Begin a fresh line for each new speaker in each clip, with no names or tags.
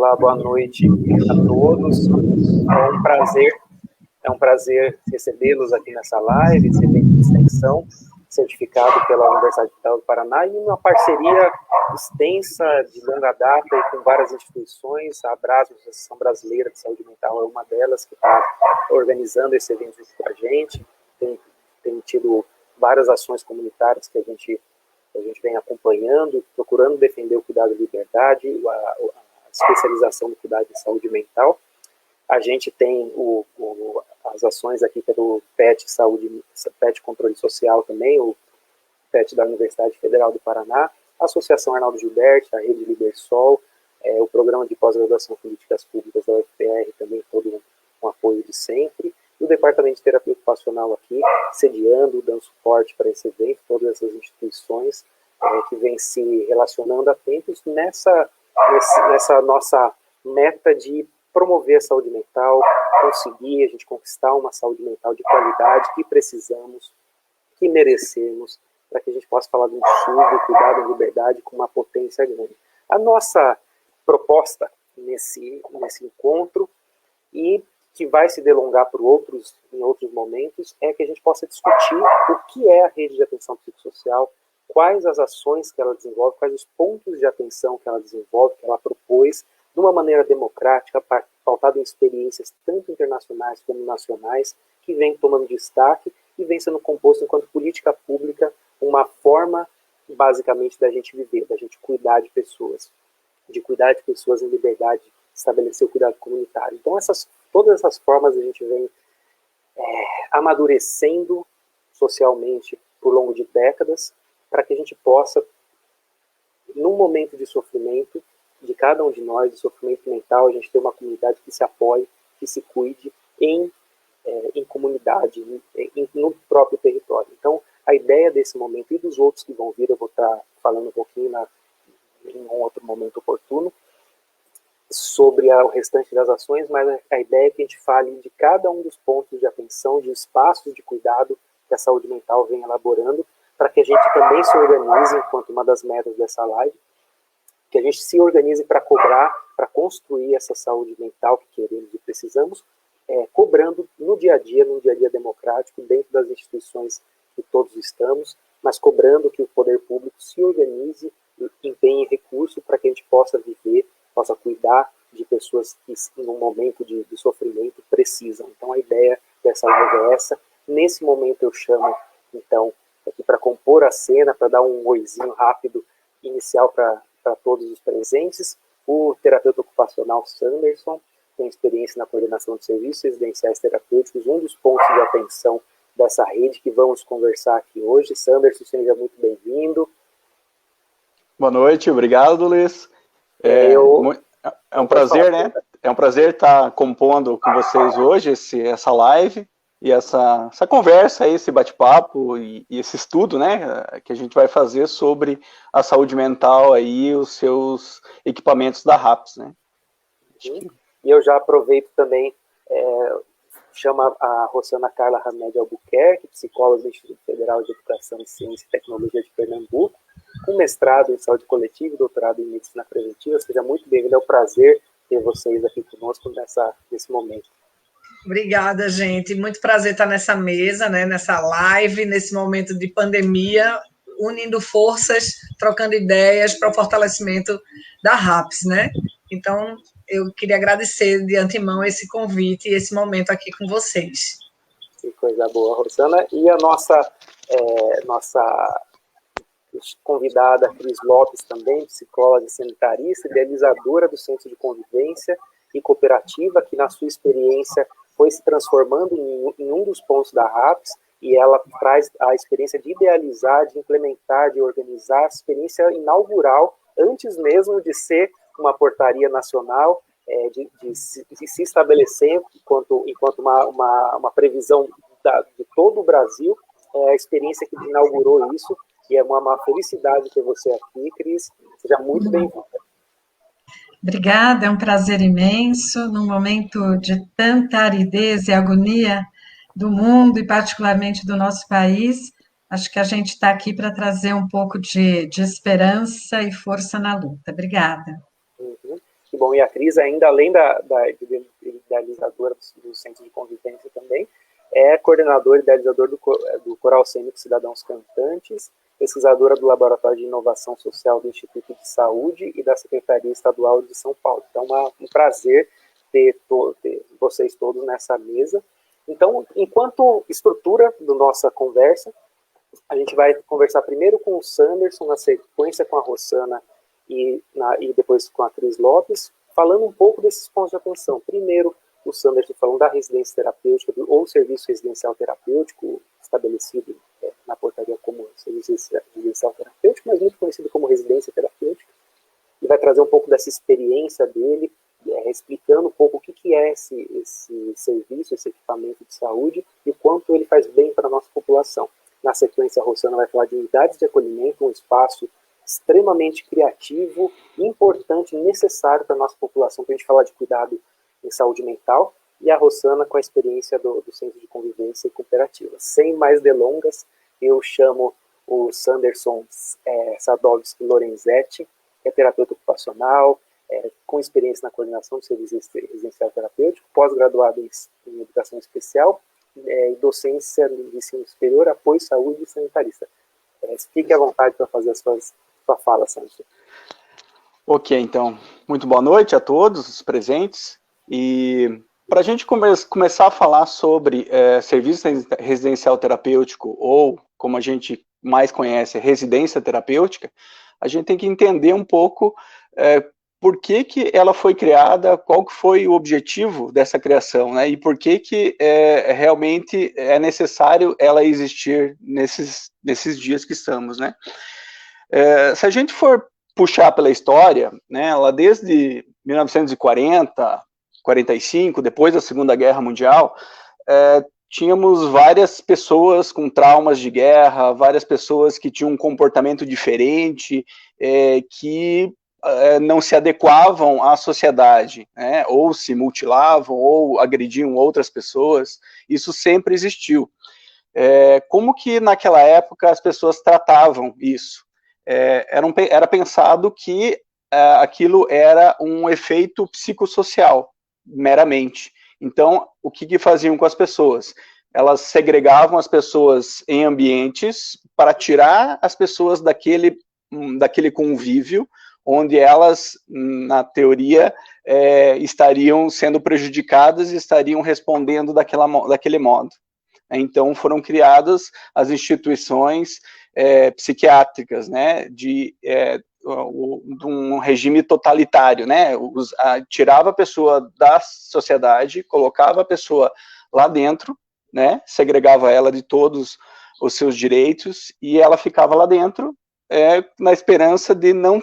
Olá, boa noite a todos. É um prazer recebê-los aqui nessa live, esse evento de extensão, certificado pela Universidade Federal do Paraná, e uma parceria extensa, de longa data, e com várias instituições. A Abrasmo, a Associação Brasileira de Saúde Mental, é uma delas que está organizando esse evento junto com a gente. Tem tido várias ações comunitárias que a gente vem acompanhando, procurando defender o cuidado de liberdade, a especialização no cuidado de saúde mental. A gente tem as ações aqui pelo PET PET Controle Social também, o PET da Universidade Federal do Paraná, a Associação Arnaldo Gilberti, a Rede Libersol, o Programa de Pós-Graduação em Políticas Públicas da UFPR, também todo um apoio de sempre, e o Departamento de Terapia Ocupacional aqui, sediando, dando suporte para esse evento, todas essas instituições que vêm se relacionando há tempos nessa nossa meta de promover a saúde mental, conseguir a gente conquistar uma saúde mental de qualidade que precisamos, que merecemos, para que a gente possa falar de um SUS, cuidado da liberdade com uma potência grande. A nossa proposta nesse encontro, e que vai se delongar em outros momentos, é que a gente possa discutir o que é a rede de atenção psicossocial, quais as ações que ela desenvolve, quais os pontos de atenção que ela desenvolve, que ela propôs, de uma maneira democrática, pautada em experiências tanto internacionais como nacionais, que vem tomando destaque e vem sendo composto enquanto política pública, uma forma, basicamente, da gente viver, da gente cuidar de pessoas em liberdade, estabelecer o cuidado comunitário. Então, todas essas formas a gente vem amadurecendo socialmente por longo de décadas, para que a gente possa, num momento de sofrimento, de cada um de nós, de sofrimento mental, a gente ter uma comunidade que se apoie, que se cuide em comunidade, no próprio território. Então, a ideia desse momento e dos outros que vão vir, eu vou estar falando um pouquinho em um outro momento oportuno, sobre o restante das ações, mas a ideia é que a gente fale de cada um dos pontos de atenção, de espaços de cuidado que a saúde mental vem elaborando, para que a gente também se organize, enquanto uma das metas dessa live, que a gente se organize para cobrar, para construir essa saúde mental que queremos e precisamos, cobrando no dia a dia democrático, dentro das instituições que todos estamos, mas cobrando que o poder público se organize, empenhe recurso para que a gente possa viver, possa cuidar de pessoas que, em um momento de sofrimento, precisam. Então, a ideia dessa live é essa. Nesse momento, eu chamo, então, aqui para compor a cena, para dar um oizinho rápido, inicial para todos os presentes, o terapeuta ocupacional Sanderson, tem experiência na coordenação de serviços residenciais terapêuticos, um dos pontos de atenção dessa rede que vamos conversar aqui hoje. Sanderson, seja muito bem-vindo.
Boa noite, obrigado, Luiz. É um prazer, né? É um prazer estar compondo com vocês hoje essa live e essa conversa, esse bate-papo e esse estudo, né, que a gente vai fazer sobre a saúde mental aí e os seus equipamentos da RAPS, né?
E eu já aproveito também, chama a Rosana Carla Hamed Albuquerque, psicóloga do Instituto Federal de Educação, Ciência e Tecnologia de Pernambuco, com mestrado em saúde coletiva e doutorado em medicina preventiva. Seja muito bem-vindo, é um prazer ter vocês aqui conosco nesse momento.
Obrigada, gente. Muito prazer estar nessa mesa, né, nessa live, nesse momento de pandemia, unindo forças, trocando ideias para o fortalecimento da RAPS, né? Então, eu queria agradecer de antemão esse convite e esse momento aqui com vocês.
Que coisa boa, Rosana. E a nossa convidada, Cris Lopes, também, psicóloga e sanitarista, idealizadora do Centro de Convivência e Cooperativa, que na sua experiência foi se transformando em um dos pontos da RAPS, e ela traz a experiência de idealizar, de implementar, de organizar, a experiência inaugural, antes mesmo de ser uma portaria nacional, de se estabelecer enquanto uma previsão de todo o Brasil, a experiência que inaugurou isso, e é uma felicidade ter você aqui, Cris. Seja muito bem-vinda.
Obrigada, é um prazer imenso, num momento de tanta aridez e agonia do mundo e particularmente do nosso país. Acho que a gente está aqui para trazer um pouco de esperança e força na luta. Obrigada.
Que Bom, e a Cris, ainda além da idealizadora do Centro de Convivência também, é coordenador e idealizador do Coral Cênico Cidadãos Cantantes, pesquisadora do Laboratório de Inovação Social do Instituto de Saúde e da Secretaria Estadual de São Paulo. Então, um prazer ter vocês todos nessa mesa. Então, enquanto estrutura da nossa conversa, a gente vai conversar primeiro com o Sanderson, na sequência com a Rossana e depois com a Cris Lopes, falando um pouco desses pontos de atenção. Primeiro, o Sanderson falando da residência terapêutica ou serviço residencial terapêutico estabelecido na portaria como serviço residencial terapêutico, mas muito conhecido como residência terapêutica. E vai trazer um pouco dessa experiência dele, explicando um pouco o que é esse serviço, esse equipamento de saúde e o quanto ele faz bem para a nossa população. Na sequência, a Rossana vai falar de unidades de acolhimento, um espaço extremamente criativo, importante, necessário para a nossa população, para a gente falar de cuidado em saúde mental, e a Rossana com a experiência do Centro de Convivência e Cooperativa. Sem mais delongas, eu chamo o Sanderson Sadowski Lorenzetti, que é terapeuta ocupacional, com experiência na coordenação do serviço residencial terapêutico, pós-graduado em educação especial, e docência de ensino superior, apoio, saúde e sanitarista. Fique à vontade para fazer a sua fala, Sanderson.
Ok, então, muito boa noite a todos os presentes. E para a gente começar a falar sobre serviço residencial terapêutico, ou como a gente mais conhece, residência terapêutica, a gente tem que entender um pouco por que ela foi criada, qual que foi o objetivo dessa criação, né? E por que realmente é necessário ela existir nesses dias que estamos, né? Se a gente for puxar pela história, né, ela desde 1940, 45, depois da Segunda Guerra Mundial, tínhamos várias pessoas com traumas de guerra, várias pessoas que tinham um comportamento diferente, que não se adequavam à sociedade, né, ou se mutilavam, ou agrediam outras pessoas. Isso sempre existiu. Como que naquela época as pessoas tratavam isso? Era pensado que aquilo era um efeito psicossocial, meramente. Então, o que faziam com as pessoas? Elas segregavam as pessoas em ambientes para tirar as pessoas daquele convívio, onde elas, na teoria, estariam sendo prejudicadas e estariam respondendo daquele modo. Então, foram criadas as instituições psiquiátricas, né, de um regime totalitário, né, tirava a pessoa da sociedade, colocava a pessoa lá dentro, né, segregava ela de todos os seus direitos, e ela ficava lá dentro, na esperança de não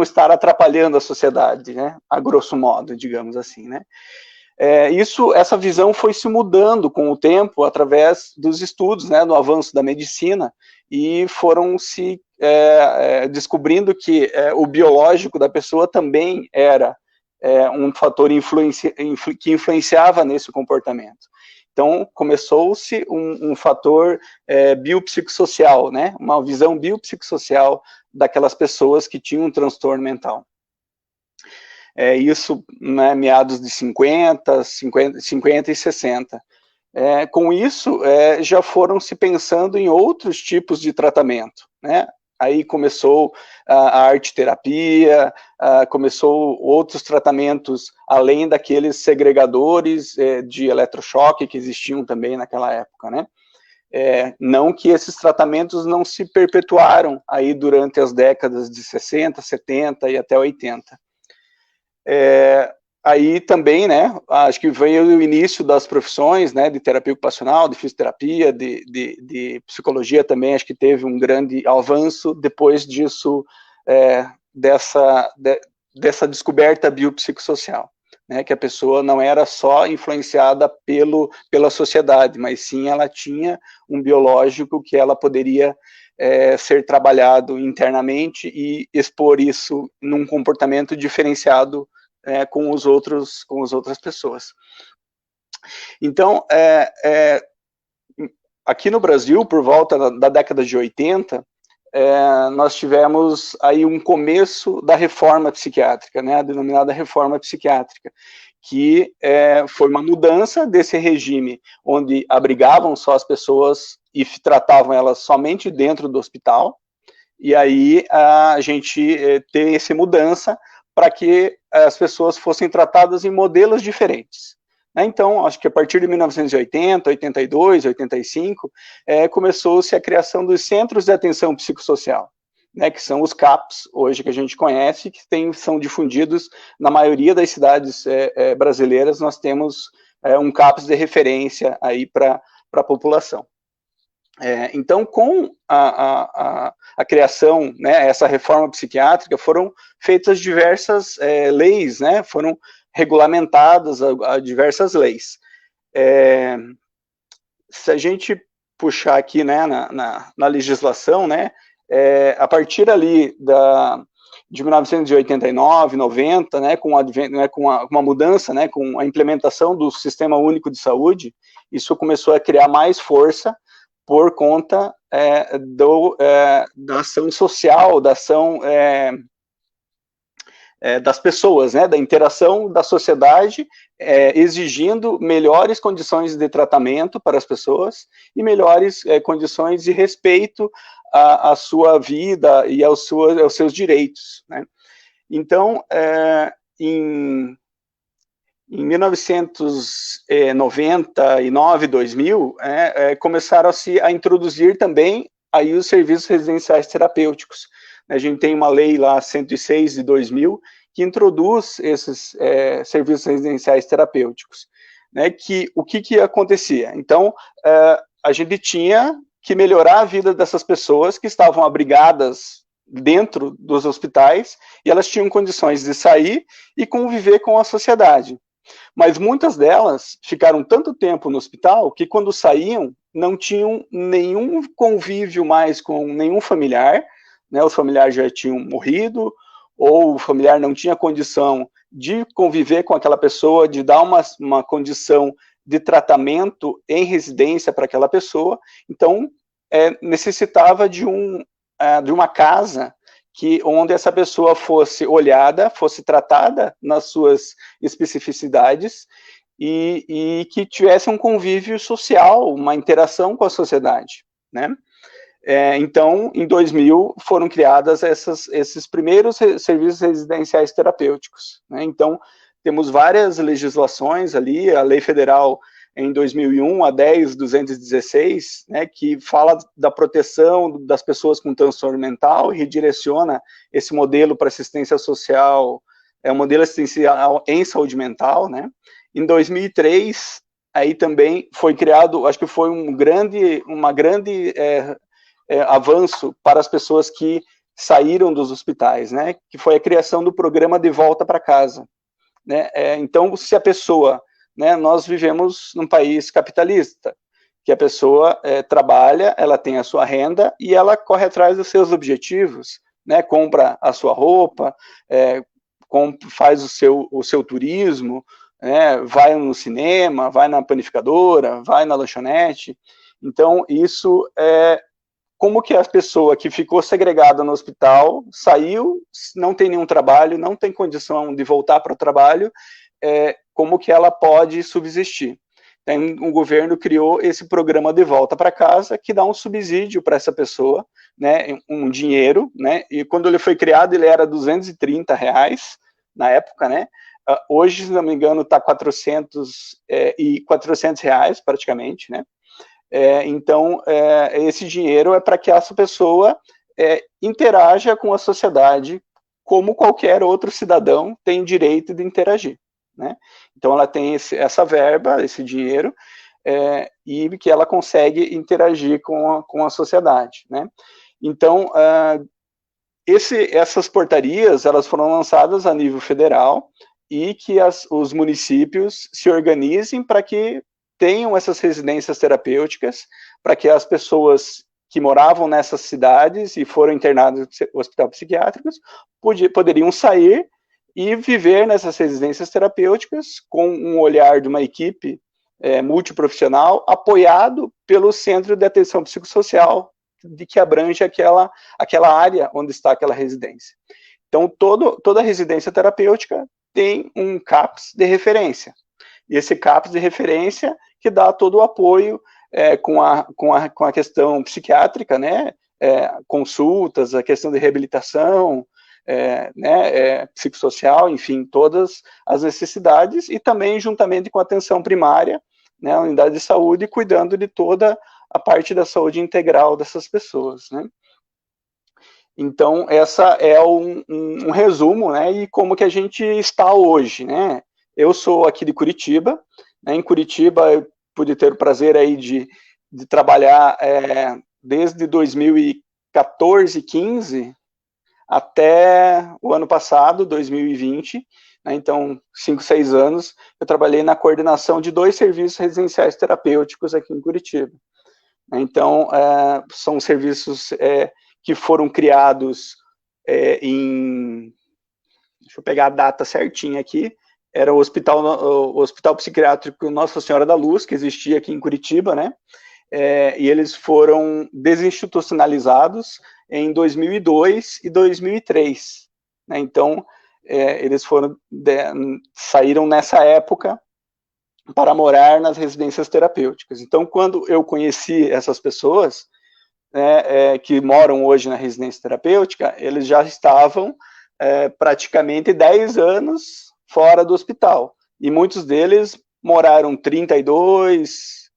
estar atrapalhando a sociedade, né, a grosso modo, digamos assim, né. Essa visão foi se mudando com o tempo através dos estudos, né, do avanço da medicina, e foram se descobrindo que o biológico da pessoa também era um fator que influenciava nesse comportamento. Então, começou-se um fator biopsicossocial, né, uma visão biopsicossocial daquelas pessoas que tinham um transtorno mental. Isso, né, meados de 50 e 60. Com isso, já foram se pensando em outros tipos de tratamento, né? Aí começou a arte-terapia, começou outros tratamentos, além daqueles segregadores de eletrochoque que existiam também naquela época, né? Não que esses tratamentos não se perpetuaram aí durante as décadas de 60, 70 e até 80. Aí também, né, acho que veio o início das profissões, né, de terapia ocupacional, de fisioterapia, de psicologia também, acho que teve um grande avanço depois disso, dessa descoberta biopsicossocial, né, que a pessoa não era só influenciada pela sociedade, mas sim ela tinha um biológico que ela poderia ser trabalhado internamente e expor isso num comportamento diferenciado com as outras pessoas. Então, aqui no Brasil, por volta da década de 80, nós tivemos aí um começo da reforma psiquiátrica, né, a denominada reforma psiquiátrica, que foi uma mudança desse regime, onde abrigavam só as pessoas e tratavam elas somente dentro do hospital, e aí a gente tem essa mudança para que as pessoas fossem tratadas em modelos diferentes. Então, acho que a partir de 1980, 82, 85, começou-se a criação dos Centros de Atenção Psicossocial, né, que são os CAPs, hoje que a gente conhece, que são difundidos na maioria das cidades brasileiras. Nós temos um CAPs de referência aí para a população. Então, com a criação, né, essa reforma psiquiátrica, foram feitas diversas leis, né, foram regulamentadas a diversas leis. Se a gente puxar aqui, né, na legislação, né, a partir ali de 1989, 90, né, com uma mudança, né, com a implementação do Sistema Único de Saúde, isso começou a criar mais força por conta da ação social, da ação das pessoas, né, da interação da sociedade, exigindo melhores condições de tratamento para as pessoas e melhores condições de respeito à sua vida e aos seus direitos, né. Então, em 1999, 2000, começaram-se a introduzir também aí os serviços residenciais terapêuticos. A gente tem uma lei lá, 106 de 2000, que introduz esses serviços residenciais terapêuticos. Né, o que acontecia? Então, a gente tinha que melhorar a vida dessas pessoas que estavam abrigadas dentro dos hospitais, e elas tinham condições de sair e conviver com a sociedade. Mas muitas delas ficaram tanto tempo no hospital que quando saíam não tinham nenhum convívio mais com nenhum familiar, né, os familiares já tinham morrido, ou o familiar não tinha condição de conviver com aquela pessoa, de dar uma condição de tratamento em residência para aquela pessoa. Então, necessitava de uma casa onde essa pessoa fosse olhada, fosse tratada nas suas especificidades e que tivesse um convívio social, uma interação com a sociedade, né? Então, em 2000, foram criadas esses primeiros serviços residenciais terapêuticos, né? Então, temos várias legislações ali, a Lei Federal em 2001, a 10.216, né, que fala da proteção das pessoas com transtorno mental e redireciona esse modelo para assistência social, um modelo assistencial em saúde mental, né? Em 2003, aí também foi criado, acho que foi uma grande avanço para as pessoas que saíram dos hospitais, né, que foi a criação do programa de volta para casa, né? Então, se a pessoa, né, nós vivemos num país capitalista, que a pessoa trabalha, ela tem a sua renda e ela corre atrás dos seus objetivos, né, compra a sua roupa, faz o seu turismo, né, vai no cinema, vai na panificadora, vai na lanchonete. Então, isso como que a pessoa que ficou segregada no hospital, saiu, não tem nenhum trabalho, não tem condição de voltar para o trabalho, como que ela pode subsistir. Então, o governo criou esse programa de volta para casa, que dá um subsídio para essa pessoa, né, um dinheiro, né, e quando ele foi criado, ele era R$230 na época, né, hoje, se não me engano, está R$400 praticamente, né. Então, esse dinheiro é para que essa pessoa interaja com a sociedade como qualquer outro cidadão tem direito de interagir, né? Então, ela tem essa verba, esse dinheiro, e que ela consegue interagir com a sociedade, né? Então, essas portarias, elas foram lançadas a nível federal e que os municípios se organizem para que tenham essas residências terapêuticas, para que as pessoas que moravam nessas cidades e foram internadas no hospital psiquiátricos poderiam sair e viver nessas residências terapêuticas com um olhar de uma equipe multiprofissional, apoiado pelo Centro de Atenção Psicossocial, de que abrange aquela área onde está aquela residência. Então, toda residência terapêutica tem um CAPS de referência. E esse CAPS de referência que dá todo o apoio com a questão psiquiátrica, né? Consultas, a questão de reabilitação, psicossocial, enfim, todas as necessidades, e também juntamente com a atenção primária, né, a unidade de saúde, cuidando de toda a parte da saúde integral dessas pessoas, né. Então, essa é um resumo, né, e como que a gente está hoje, né. Eu sou aqui de Curitiba, né, em Curitiba eu pude ter o prazer aí de trabalhar desde 2014, 15, até o ano passado, 2020, né, então 5, 6 anos, eu trabalhei na coordenação de 2 serviços residenciais terapêuticos aqui em Curitiba. Então, são serviços que foram criados deixa eu pegar a data certinha aqui, era o Hospital Psiquiátrico Nossa Senhora da Luz, que existia aqui em Curitiba, né, e eles foram desinstitucionalizados em 2002 e 2003, né? Então, eles saíram nessa época para morar nas residências terapêuticas. Então, quando eu conheci essas pessoas, né, que moram hoje na residência terapêutica, eles já estavam praticamente 10 anos fora do hospital, e muitos deles moraram 32,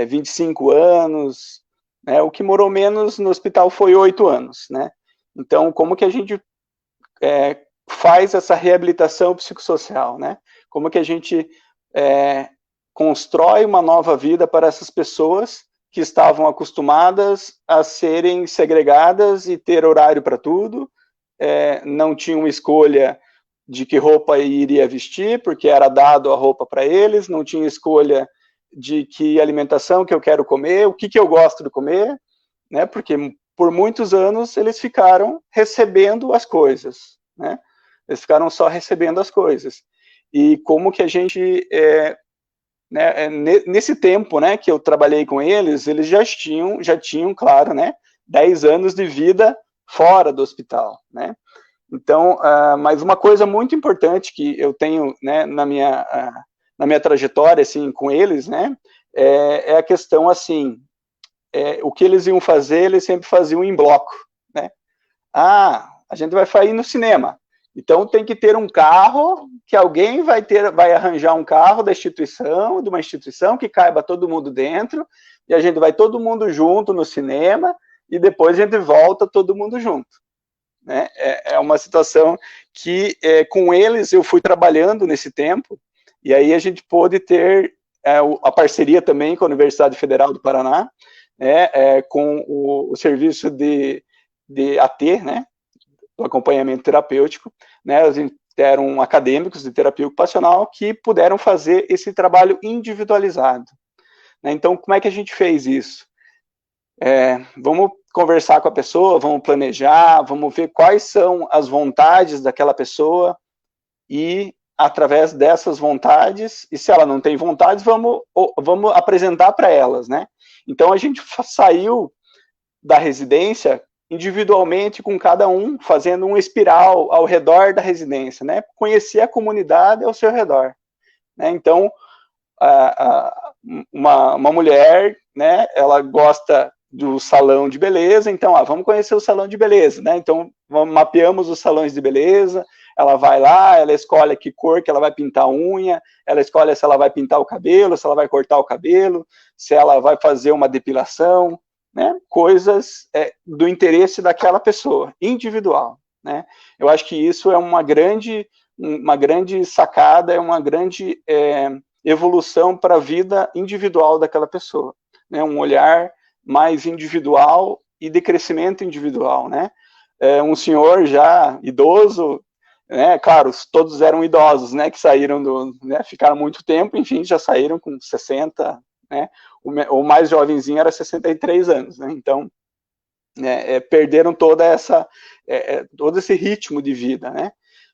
25 anos, né, o que morou menos no hospital foi 8 anos, né? Então, como que a gente faz essa reabilitação psicossocial, né? Como que a gente constrói uma nova vida para essas pessoas que estavam acostumadas a serem segregadas e ter horário para tudo, não tinham escolha de que roupa iria vestir, porque era dado a roupa para eles, não tinha escolha de que alimentação que eu quero comer, o que eu gosto de comer, né, porque por muitos anos eles ficaram recebendo as coisas, né, eles ficaram só recebendo as coisas, e como que a gente, nesse tempo, né, que eu trabalhei com eles já tinham, claro, né, 10 anos de vida fora do hospital, né. Então, mas uma coisa muito importante que eu tenho, né, na minha trajetória, assim, com eles, né, é a questão, assim, o que eles iam fazer, eles sempre faziam em bloco, né. A gente vai sair no cinema, então tem que ter um carro, que alguém vai arranjar um carro de uma instituição que caiba todo mundo dentro, e a gente vai todo mundo junto no cinema, e depois a gente volta todo mundo junto. Né? É uma situação que, com eles, eu fui trabalhando nesse tempo, e aí a gente pôde ter a parceria também com a Universidade Federal do Paraná, com o serviço de AT, né, do acompanhamento terapêutico, né, eram acadêmicos de terapia ocupacional que puderam fazer esse trabalho individualizado. Né? Então, como é que a gente fez isso? Vamos conversar com a pessoa, vamos planejar, vamos ver quais são as vontades daquela pessoa e, através dessas vontades, e se ela não tem vontades, vamos apresentar para elas, né? Então, a gente saiu da residência individualmente com cada um, fazendo uma espiral ao redor da residência, né? Conhecer a comunidade ao seu redor, né? Então, uma mulher, né, ela gosta do salão de beleza, então, vamos conhecer o salão de beleza, né, então, mapeamos os salões de beleza, ela vai lá, ela escolhe que cor que ela vai pintar a unha, ela escolhe se ela vai pintar o cabelo, se ela vai cortar o cabelo, se ela vai fazer uma depilação, né, coisas do interesse daquela pessoa, individual, né, eu acho que isso é uma grande sacada, é uma grande evolução para a vida individual daquela pessoa, né, um olhar mais individual e de crescimento individual, né? Um senhor já idoso, né? Claro, todos eram idosos, né? Que saíram né? Ficaram muito tempo, enfim, já saíram com 60, né? O mais jovenzinho era 63 anos, né? Então, perderam todo esse ritmo de vida, né?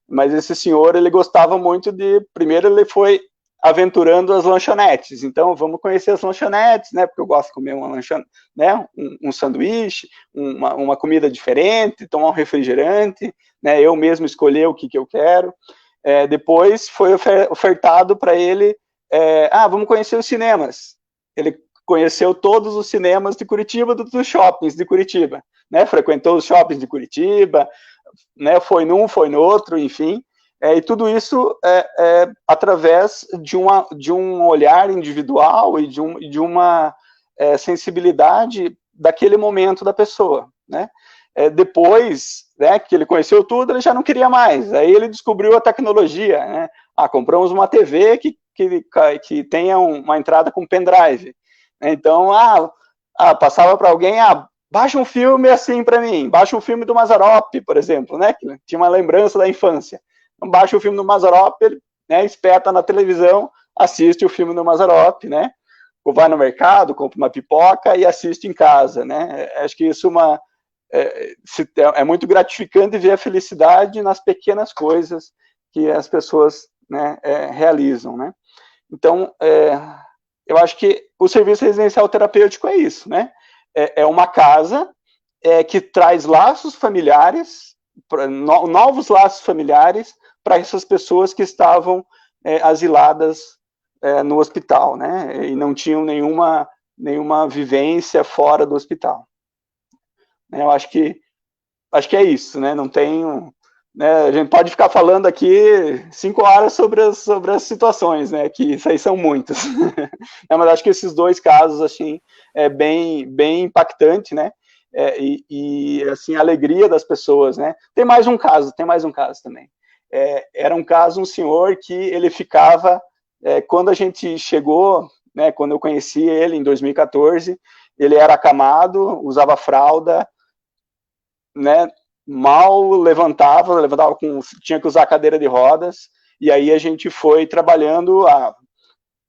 Mas esse senhor, ele gostava muito primeiro ele foi aventurando as lanchonetes. Então, vamos conhecer as lanchonetes, né? Porque eu gosto de comer uma lanchonete, né? Um sanduíche, uma comida diferente, tomar um refrigerante, né? Eu mesmo escolher o que eu quero. Depois foi ofertado para ele, vamos conhecer os cinemas. Ele conheceu todos os cinemas de Curitiba, dos shoppings de Curitiba, né? Frequentou os shoppings de Curitiba, né? Foi num, foi no outro, enfim. E tudo isso através de um olhar individual e de uma sensibilidade daquele momento da pessoa, né? Depois, né, que ele conheceu tudo, ele já não queria mais. Aí ele descobriu a tecnologia, né? Compramos uma TV que tenha uma entrada com pendrive. Então, passava para alguém, baixa um filme assim para mim, baixa um filme do Mazzaropi, por exemplo, né? Que tinha uma lembrança da infância. Então, baixa o filme do Mazzaropi, ele, né, espeta na televisão, assiste o filme do Mazzaropi, né? Ou vai no mercado, compra uma pipoca e assiste em casa, né? Acho que isso é muito gratificante ver a felicidade nas pequenas coisas que as pessoas, né, realizam, né? Então, eu acho que o serviço residencial terapêutico é isso, né? É uma casa que traz laços familiares, novos laços familiares para essas pessoas que estavam asiladas no hospital, né? E não tinham nenhuma vivência fora do hospital. Eu acho que é isso, né? Não tenho, né? A gente pode ficar falando aqui 5 horas sobre as situações, né? Que isso aí são muitas. Mas acho que esses 2 casos, assim, bem impactante, né? E assim, a alegria das pessoas, né? Tem mais um caso também. Era um caso, um senhor que ele ficava, quando a gente chegou, né? Quando eu conheci ele em 2014, ele era acamado, usava fralda, né? Mal levantava tinha que usar cadeira de rodas, e aí a gente foi trabalhando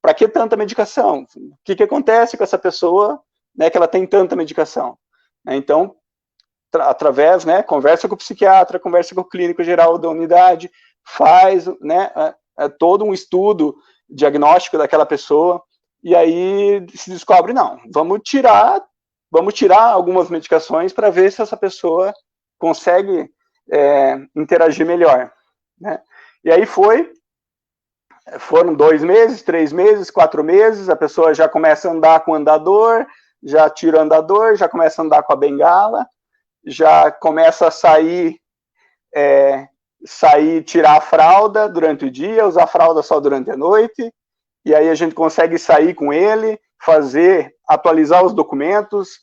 para que tanta medicação? O que acontece com essa pessoa, né, que ela tem tanta medicação? Então, através, né, conversa com o psiquiatra, conversa com o clínico geral da unidade, faz, né, todo um estudo diagnóstico daquela pessoa, e aí se descobre, não, vamos tirar algumas medicações para ver se essa pessoa consegue interagir melhor, né? E aí foram 2 meses, 3 meses, 4 meses, a pessoa já começa a andar com o andador, já tira o andador, já começa a andar com a bengala, já começa a sair, tirar a fralda durante o dia, usar a fralda só durante a noite, e aí a gente consegue sair com ele, atualizar os documentos,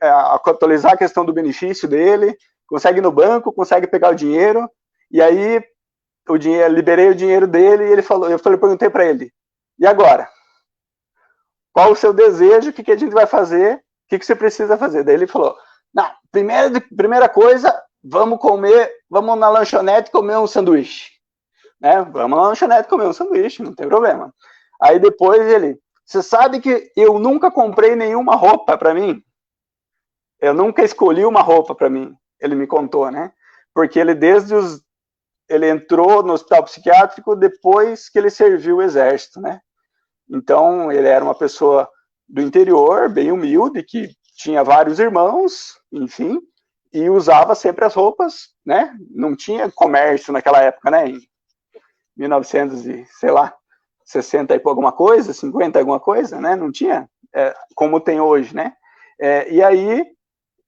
atualizar a questão do benefício dele, consegue ir no banco, consegue pegar o dinheiro, e aí liberei o dinheiro dele, e ele falou, eu perguntei para ele, e agora? Qual o seu desejo, o que a gente vai fazer, o que você precisa fazer? Daí ele falou, não, primeira coisa, vamos na lanchonete comer um sanduíche. Né? Vamos na lanchonete comer um sanduíche, não tem problema. Aí depois você sabe que eu nunca comprei nenhuma roupa para mim? Eu nunca escolhi uma roupa para mim, ele me contou, né? Porque ele ele entrou no hospital psiquiátrico depois que ele serviu o exército, né? Então, ele era uma pessoa do interior, bem humilde, que tinha vários irmãos, enfim, e usava sempre as roupas, né? Não tinha comércio naquela época, né? Em 1900 e, sei lá, 60 e alguma coisa, 50 alguma coisa, né? Não tinha como tem hoje, né? E aí,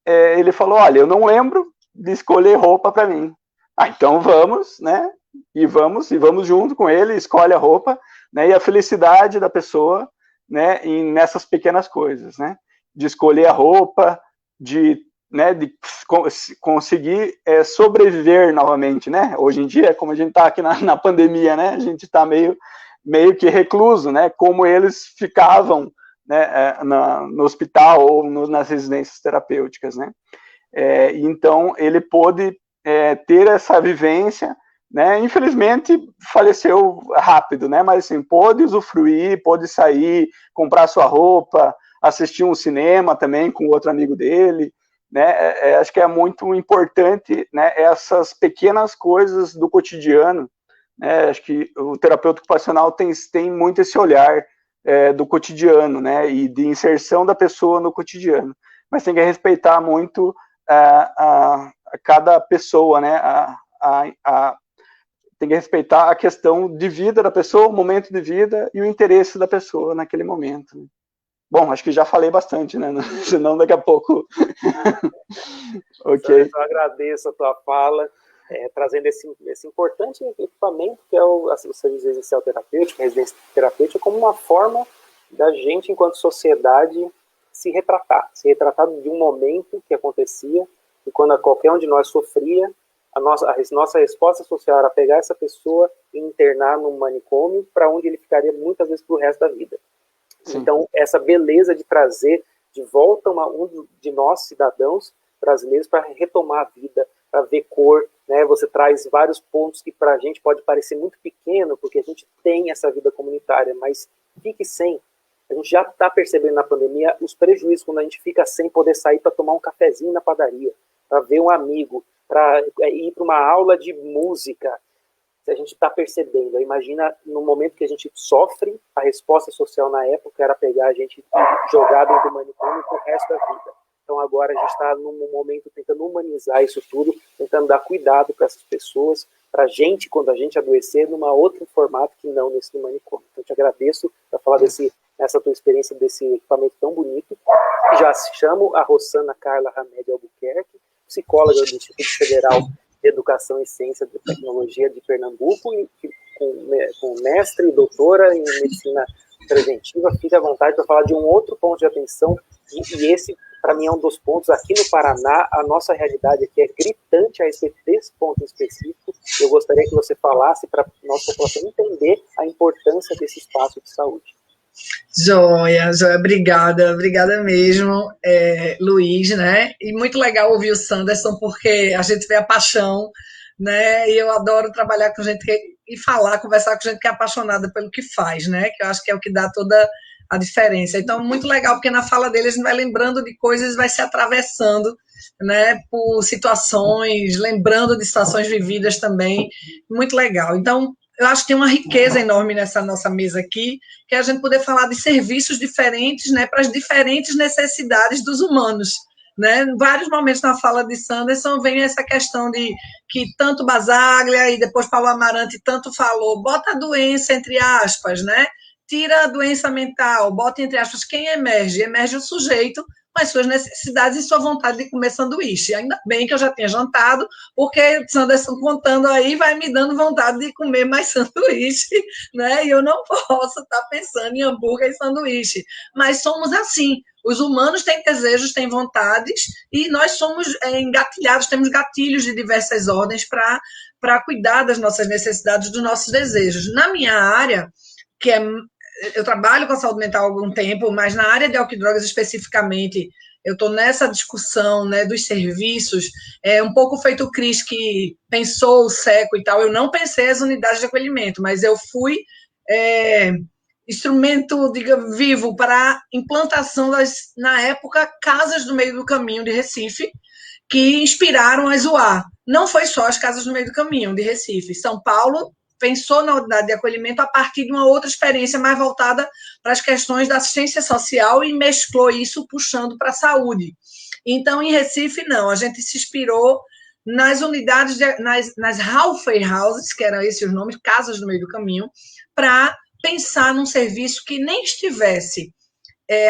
ele falou, olha, eu não lembro de escolher roupa para mim. Então vamos, né? E vamos junto com ele, escolhe a roupa, né? E a felicidade da pessoa, né? Nessas pequenas coisas, né? De escolher a roupa, de conseguir sobreviver novamente, né? Hoje em dia, como a gente está aqui na pandemia, né? A gente está meio que recluso, né? Como eles ficavam, né? No hospital ou nas residências terapêuticas, né? Então ele pôde ter essa vivência, né? Infelizmente faleceu rápido, né? Mas assim, pôde usufruir, pôde sair, comprar sua roupa, assistir um cinema também com outro amigo dele, né? Acho que é muito importante, né? Essas pequenas coisas do cotidiano, né? Acho que o terapeuta ocupacional tem muito esse olhar do cotidiano, né? E de inserção da pessoa no cotidiano. Mas tem que respeitar muito a cada pessoa, né? Tem que respeitar a questão de vida da pessoa, o momento de vida e o interesse da pessoa naquele momento. Bom, acho que já falei bastante, né? Senão daqui a pouco...
Ok. Eu agradeço a tua fala, trazendo esse importante equipamento que é o serviço residencial terapêutico, a residência terapêutica, como uma forma da gente, enquanto sociedade, se retratar de um momento que acontecia, e quando qualquer um de nós sofria, a nossa resposta social era pegar essa pessoa e internar num manicômio, para onde ele ficaria muitas vezes pro resto da vida. Sim. Então, essa beleza de trazer de volta um de nós, cidadãos brasileiros, para retomar a vida, para ver cor, né? Você traz vários pontos que para a gente pode parecer muito pequeno, porque a gente tem essa vida comunitária, mas fique sem. A gente já está percebendo na pandemia os prejuízos quando a gente fica sem poder sair para tomar um cafezinho na padaria, para ver um amigo, para ir para uma aula de música. A gente está percebendo. Imagina, no momento que a gente sofre, a resposta social na época era pegar a gente e jogar dentro do manicômio pro resto da vida. Então agora a gente está num momento tentando humanizar isso tudo, tentando dar cuidado para essas pessoas, para a gente, quando a gente adoecer, numa outro formato que não nesse do manicômio. Então eu te agradeço por falar dessa tua experiência, desse equipamento tão bonito. Já chamo a Rossana Carla Hamed Albuquerque, psicóloga do Instituto Federal de Educação e Ciência e Tecnologia de Pernambuco, e com mestre e doutora em medicina preventiva. Fique à vontade para falar de um outro ponto de atenção, e esse, para mim, é um dos pontos aqui no Paraná. A nossa realidade aqui é gritante a respeito desse ponto específico. Eu gostaria que você falasse para a nossa população entender a importância desse espaço de saúde.
Joia, obrigada mesmo, Luiz, né? E muito legal ouvir o Sanderson, porque a gente vê a paixão, né? E eu adoro trabalhar com gente conversar com gente que é apaixonada pelo que faz, né? Que eu acho que é o que dá toda a diferença. Então, muito legal, porque na fala deles a gente vai lembrando de coisas, vai se atravessando, né? Por situações, lembrando de situações vividas também. Muito legal. Então, eu acho que tem uma riqueza enorme nessa nossa mesa aqui, que é a gente poder falar de serviços diferentes, né, para as diferentes necessidades dos humanos, né? Em vários momentos na fala de Sanderson vem essa questão de que tanto Basaglia e depois Paulo Amarante tanto falou, bota a doença entre aspas, né? Tira a doença mental, bota entre aspas quem emerge. Emerge o sujeito com as suas necessidades e sua vontade de comer sanduíche. Ainda bem que eu já tinha jantado, porque Sanderson contando aí vai me dando vontade de comer mais sanduíche, né? E eu não posso estar pensando em hambúrguer e sanduíche. Mas somos assim. Os humanos têm desejos, têm vontades, e nós somos engatilhados, temos gatilhos de diversas ordens para cuidar das nossas necessidades, dos nossos desejos. Na minha área, que eu trabalho com a saúde mental há algum tempo, mas na área de álcool e drogas especificamente, eu estou nessa discussão, né, dos serviços, um pouco feito o Cris, que pensou o SECO e tal. Eu não pensei as unidades de acolhimento, mas eu fui instrumento, vivo para a implantação na época, casas do meio do caminho de Recife, que inspiraram a Zoar. Não foi só as casas do meio do caminho de Recife. São Paulo pensou na unidade de acolhimento a partir de uma outra experiência mais voltada para as questões da assistência social e mesclou isso puxando para a saúde. Então, em Recife, não. A gente se inspirou nas unidades, nas halfway houses, que eram esses os nomes, casas no meio do caminho, para pensar num serviço que nem estivesse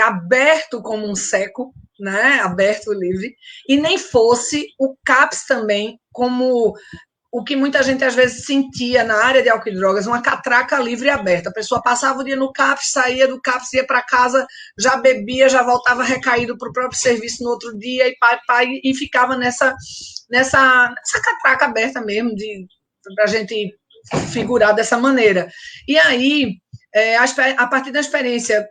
aberto como um SECO, né, aberto, livre, e nem fosse o CAPS também como o que muita gente às vezes sentia na área de álcool e drogas, uma catraca livre e aberta. A pessoa passava o dia no CAPS, saía do CAPS, ia para casa, já bebia, já voltava recaído para o próprio serviço no outro dia e ficava nessa catraca aberta mesmo, para a gente figurar dessa maneira. E aí, a partir da experiência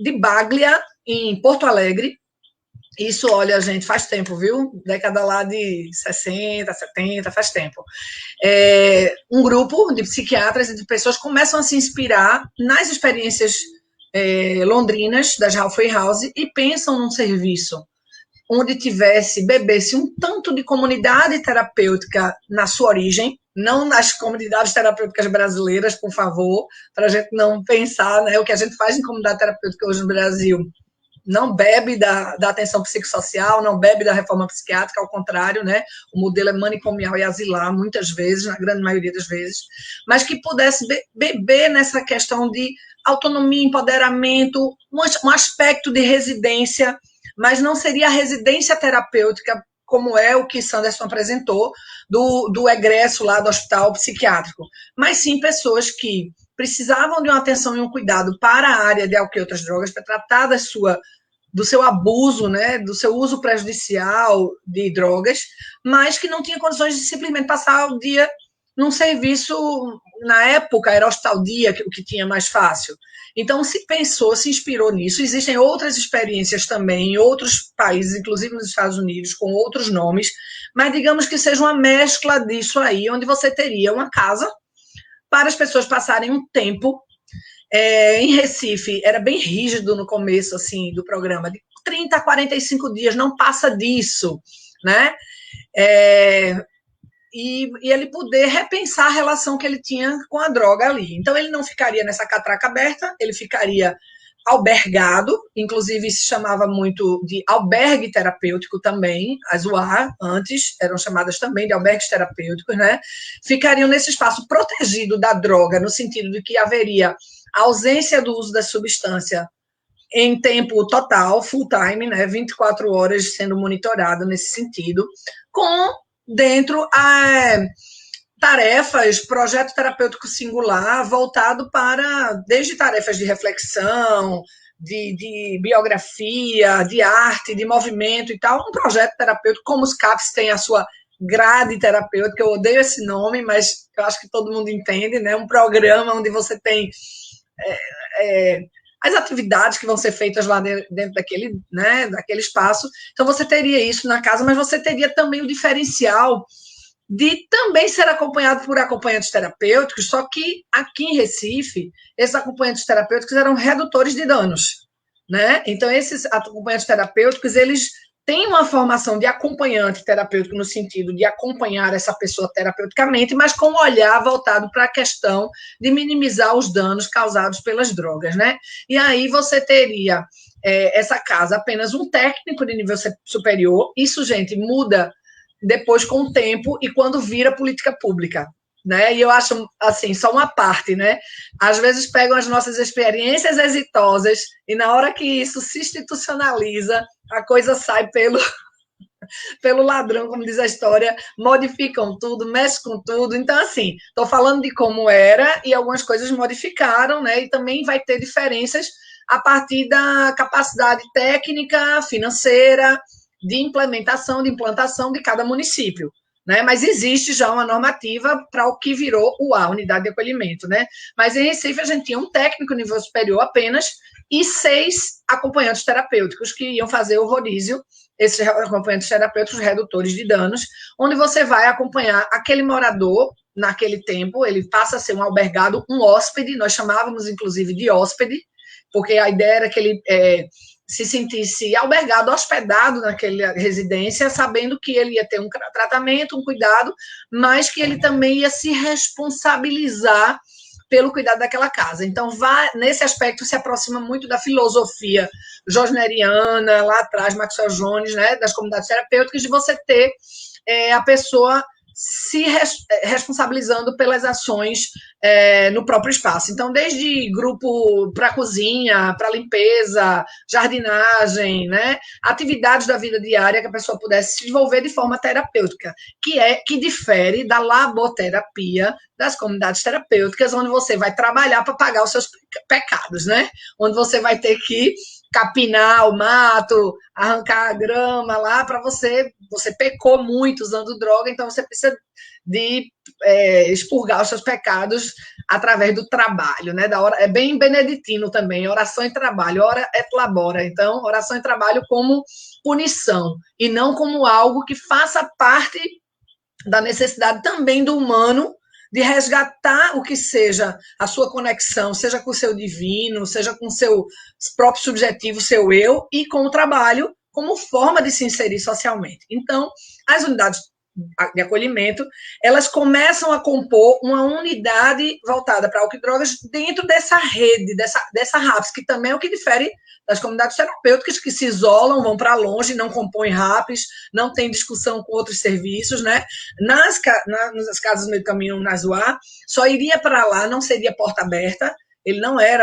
de Baglia, em Porto Alegre, isso, olha, gente, faz tempo, viu? Década lá de 60, 70, faz tempo. Um grupo de psiquiatras e de pessoas começam a se inspirar nas experiências londrinas das halfway house e pensam num serviço onde bebesse um tanto de comunidade terapêutica na sua origem, não nas comunidades terapêuticas brasileiras, por favor, para a gente não pensar, né, o que a gente faz em comunidade terapêutica hoje no Brasil não bebe da atenção psicossocial, não bebe da reforma psiquiátrica, ao contrário, né? O modelo é manicomial e asilar, muitas vezes, na grande maioria das vezes, mas que pudesse beber nessa questão de autonomia, empoderamento, um aspecto de residência, mas não seria a residência terapêutica, como é o que Sanderson apresentou, do egresso lá do hospital psiquiátrico, mas sim pessoas que precisavam de uma atenção e um cuidado para a área de álcool e outras drogas, para tratar do seu abuso, né, do seu uso prejudicial de drogas, mas que não tinha condições de simplesmente passar o dia num serviço, na época era Hospital Dia, o que tinha mais fácil. Então se pensou, se inspirou nisso. Existem outras experiências também em outros países, inclusive nos Estados Unidos, com outros nomes, mas digamos que seja uma mescla disso aí, onde você teria uma casa para as pessoas passarem um tempo. Em Recife, era bem rígido no começo assim, do programa, de 30 a 45 dias, não passa disso, né? E ele poder repensar a relação que ele tinha com a droga ali. Então, ele não ficaria nessa catraca aberta, ele ficaria albergado, inclusive se chamava muito de albergue terapêutico também, as UA antes eram chamadas também de albergues terapêuticos, né? Ficariam nesse espaço protegido da droga, no sentido de que haveria a ausência do uso da substância em tempo total, full time, né? 24 horas sendo monitorado nesse sentido, com dentro tarefas, projeto terapêutico singular, voltado para, desde tarefas de reflexão, de biografia, de arte, de movimento e tal, um projeto terapêutico, como os CAPS têm a sua grade terapêutica, eu odeio esse nome, mas eu acho que todo mundo entende, né? Um programa onde você tem as atividades que vão ser feitas lá dentro daquele, né, daquele espaço. Então, você teria isso na casa, mas você teria também o diferencial de também ser acompanhado por acompanhantes terapêuticos, só que aqui em Recife, esses acompanhantes terapêuticos eram redutores de danos, né? Então, esses acompanhantes terapêuticos, eles têm uma formação de acompanhante terapêutico no sentido de acompanhar essa pessoa terapeuticamente, mas com um olhar voltado para a questão de minimizar os danos causados pelas drogas, né? E aí você teria essa casa apenas um técnico de nível superior, isso, gente, muda depois com o tempo e quando vira política pública, né? E eu acho, assim, só uma parte, né? Às vezes pegam as nossas experiências exitosas e na hora que isso se institucionaliza, a coisa sai pelo ladrão, como diz a história, modificam tudo, mexem com tudo. Então, assim, estou falando de como era e algumas coisas modificaram, né? E também vai ter diferenças a partir da capacidade técnica, financeira, de implementação, de implantação de cada município, né? Mas existe já uma normativa para o que virou a unidade de acolhimento, né? Mas em Recife a gente tinha um técnico nível superior apenas e 6 acompanhantes terapêuticos que iam fazer o rodízio, esses acompanhantes terapêuticos redutores de danos, onde você vai acompanhar aquele morador naquele tempo, ele passa a ser um albergado, um hóspede, nós chamávamos inclusive de hóspede, porque a ideia era que ele se sentisse albergado, hospedado naquela residência, sabendo que ele ia ter um tratamento, um cuidado, mas que ele também ia se responsabilizar pelo cuidado daquela casa. Então, nesse aspecto, se aproxima muito da filosofia josneriana, lá atrás, Maxwell Jones, né, das comunidades terapêuticas, de você ter a pessoa se responsabilizando pelas ações no próprio espaço. Então, desde grupo para cozinha, para limpeza, jardinagem, né? Atividades da vida diária que a pessoa pudesse se desenvolver de forma terapêutica, que difere da laboterapia das comunidades terapêuticas, onde você vai trabalhar para pagar os seus pecados, né? Onde você vai ter que capinar o mato, arrancar a grama lá para você pecou muito usando droga, então você precisa de expurgar os seus pecados através do trabalho, né? É bem beneditino também, oração e trabalho, ora et labora, então oração e trabalho como punição e não como algo que faça parte da necessidade também do humano de resgatar o que seja a sua conexão, seja com o seu divino, seja com o seu próprio subjetivo, seu eu, e com o trabalho como forma de se inserir socialmente. Então, as unidades de acolhimento, elas começam a compor uma unidade voltada para álcool e drogas dentro dessa rede, dessa RAPS, que também é o que difere das comunidades terapêuticas que se isolam, vão para longe, não compõem RAPs, não tem discussão com outros serviços, né? Nas casas do meio do caminho, nas UA, só iria para lá, não seria porta aberta, ele não é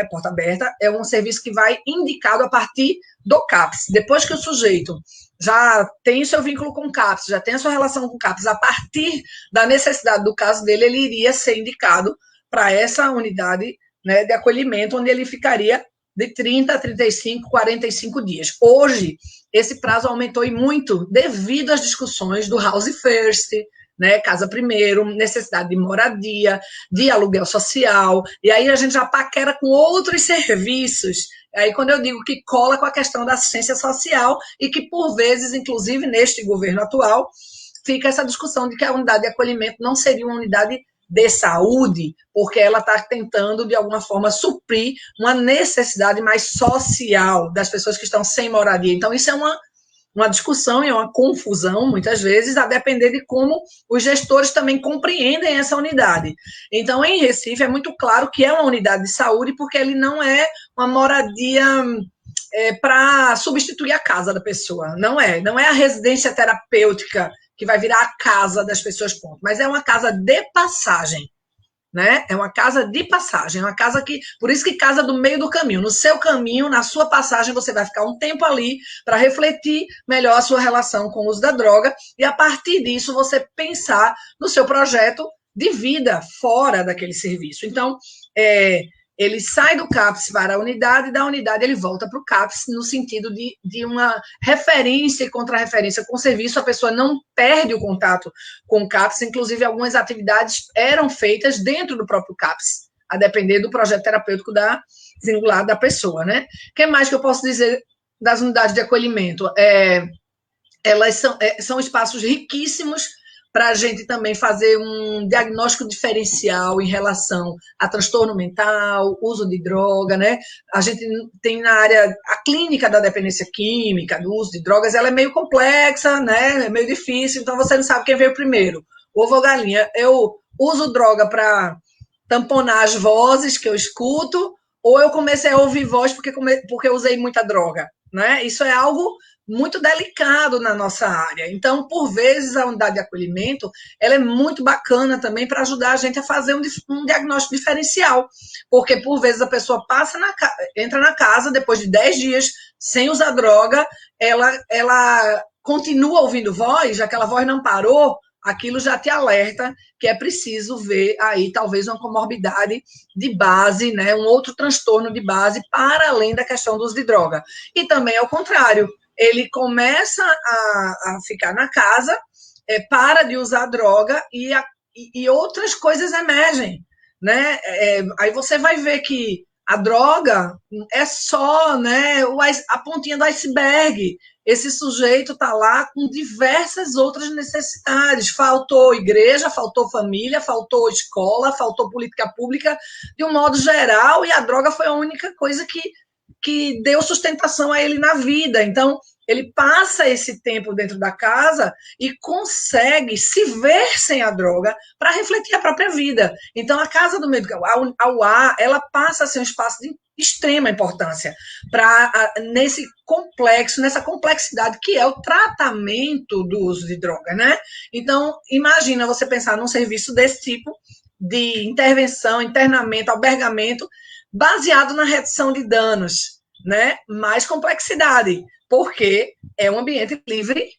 porta aberta, é um serviço que vai indicado a partir do CAPS. Depois que o sujeito já tem o seu vínculo com o CAPS, já tem a sua relação com o CAPS, a partir da necessidade do caso dele, ele iria ser indicado para essa unidade, né, de acolhimento, onde ele ficaria de 30 a 35, 45 dias. Hoje, esse prazo aumentou e muito devido às discussões do House First, né, casa primeiro, necessidade de moradia, de aluguel social, e aí a gente já paquera com outros serviços. Aí quando eu digo que cola com a questão da assistência social e que, por vezes, inclusive neste governo atual, fica essa discussão de que a unidade de acolhimento não seria uma unidade de saúde, porque ela está tentando, de alguma forma, suprir uma necessidade mais social das pessoas que estão sem moradia. Então, isso é uma discussão e uma confusão, muitas vezes, a depender de como os gestores também compreendem essa unidade. Então, em Recife, é muito claro que é uma unidade de saúde, porque ele não é uma moradia para substituir a casa da pessoa. Não é a residência terapêutica que vai virar a casa das pessoas, ponto. Mas é uma casa de passagem, né? É uma casa de passagem, uma casa que, por isso que casa do meio do caminho. No seu caminho, na sua passagem, você vai ficar um tempo ali para refletir melhor a sua relação com o uso da droga e, a partir disso, você pensar no seu projeto de vida fora daquele serviço. Então, ele sai do CAPS para a unidade, e da unidade ele volta para o CAPS, no sentido de uma referência e contra-referência com o serviço, a pessoa não perde o contato com o CAPS, inclusive algumas atividades eram feitas dentro do próprio CAPS, a depender do projeto terapêutico singular da pessoa, né? O que mais que eu posso dizer das unidades de acolhimento? Elas são espaços riquíssimos para a gente também fazer um diagnóstico diferencial em relação a transtorno mental, uso de droga, né? A gente tem na área, a clínica da dependência química, do uso de drogas, ela é meio complexa, né? É meio difícil, então você não sabe quem veio primeiro, ovo ou galinha. Eu uso droga para tamponar as vozes que eu escuto, ou eu comecei a ouvir voz porque eu usei muita droga, né? Isso é algo muito delicado na nossa área. Então, por vezes, a unidade de acolhimento ela é muito bacana também para ajudar a gente a fazer um diagnóstico diferencial, porque, por vezes, a pessoa entra na casa, depois de 10 dias sem usar droga, ela continua ouvindo voz, aquela voz não parou, aquilo já te alerta que é preciso ver aí, talvez, uma comorbidade de base, né, um outro transtorno de base, para além da questão do uso de droga. E também, ao contrário, ele começa a ficar na casa, para de usar droga e outras coisas emergem, né? Aí você vai ver que a droga é só, né, a pontinha do iceberg. Esse sujeito está lá com diversas outras necessidades. Faltou igreja, faltou família, faltou escola, faltou política pública, de um modo geral, e a droga foi a única coisa que deu sustentação a ele na vida. Então, ele passa esse tempo dentro da casa e consegue se ver sem a droga para refletir a própria vida. Então, a casa do médico, a UA, ela passa a ser um espaço de extrema importância nessa complexidade que é o tratamento do uso de droga, né? Então, imagina você pensar num serviço desse tipo de intervenção, internamento, albergamento, baseado na redução de danos, né? Mais complexidade, porque é um ambiente livre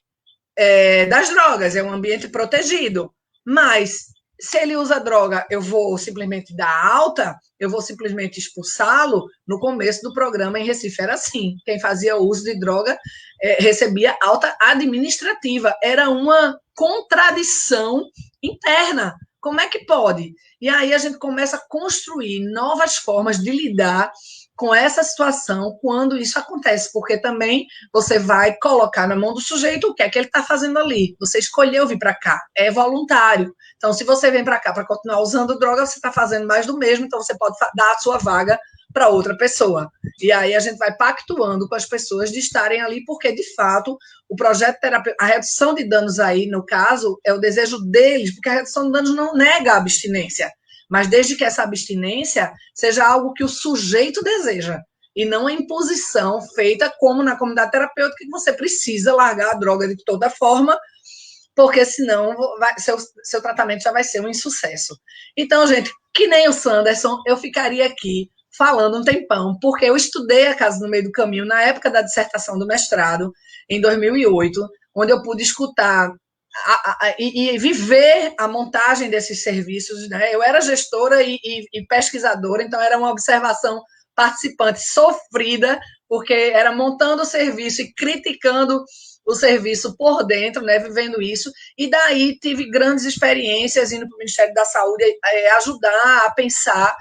das drogas, é um ambiente protegido. Mas, se ele usa droga, eu vou simplesmente dar alta, eu vou simplesmente expulsá-lo. No começo do programa em Recife era assim, quem fazia uso de droga recebia alta administrativa, era uma contradição interna. Como é que pode? E aí a gente começa a construir novas formas de lidar com essa situação quando isso acontece, porque também você vai colocar na mão do sujeito o que é que ele está fazendo ali. Você escolheu vir para cá, é voluntário. Então, se você vem para cá para continuar usando droga, você está fazendo mais do mesmo, então você pode dar a sua vaga para outra pessoa. E aí a gente vai pactuando com as pessoas de estarem ali, porque, de fato, o projeto terapêutico, a redução de danos aí, no caso, é o desejo deles, porque a redução de danos não nega a abstinência, mas desde que essa abstinência seja algo que o sujeito deseja, e não a imposição feita como na comunidade terapêutica, que você precisa largar a droga de toda forma, porque senão seu tratamento já vai ser um insucesso. Então, gente, que nem o Sanderson, eu ficaria aqui falando um tempão, porque eu estudei a Casa no Meio do Caminho na época da dissertação do mestrado, em 2008, onde eu pude escutar e viver a montagem desses serviços, né? Eu era gestora e pesquisadora, então era uma observação participante sofrida, porque era montando o serviço e criticando o serviço por dentro, né, vivendo isso, e daí tive grandes experiências indo para o Ministério da Saúde ajudar a pensar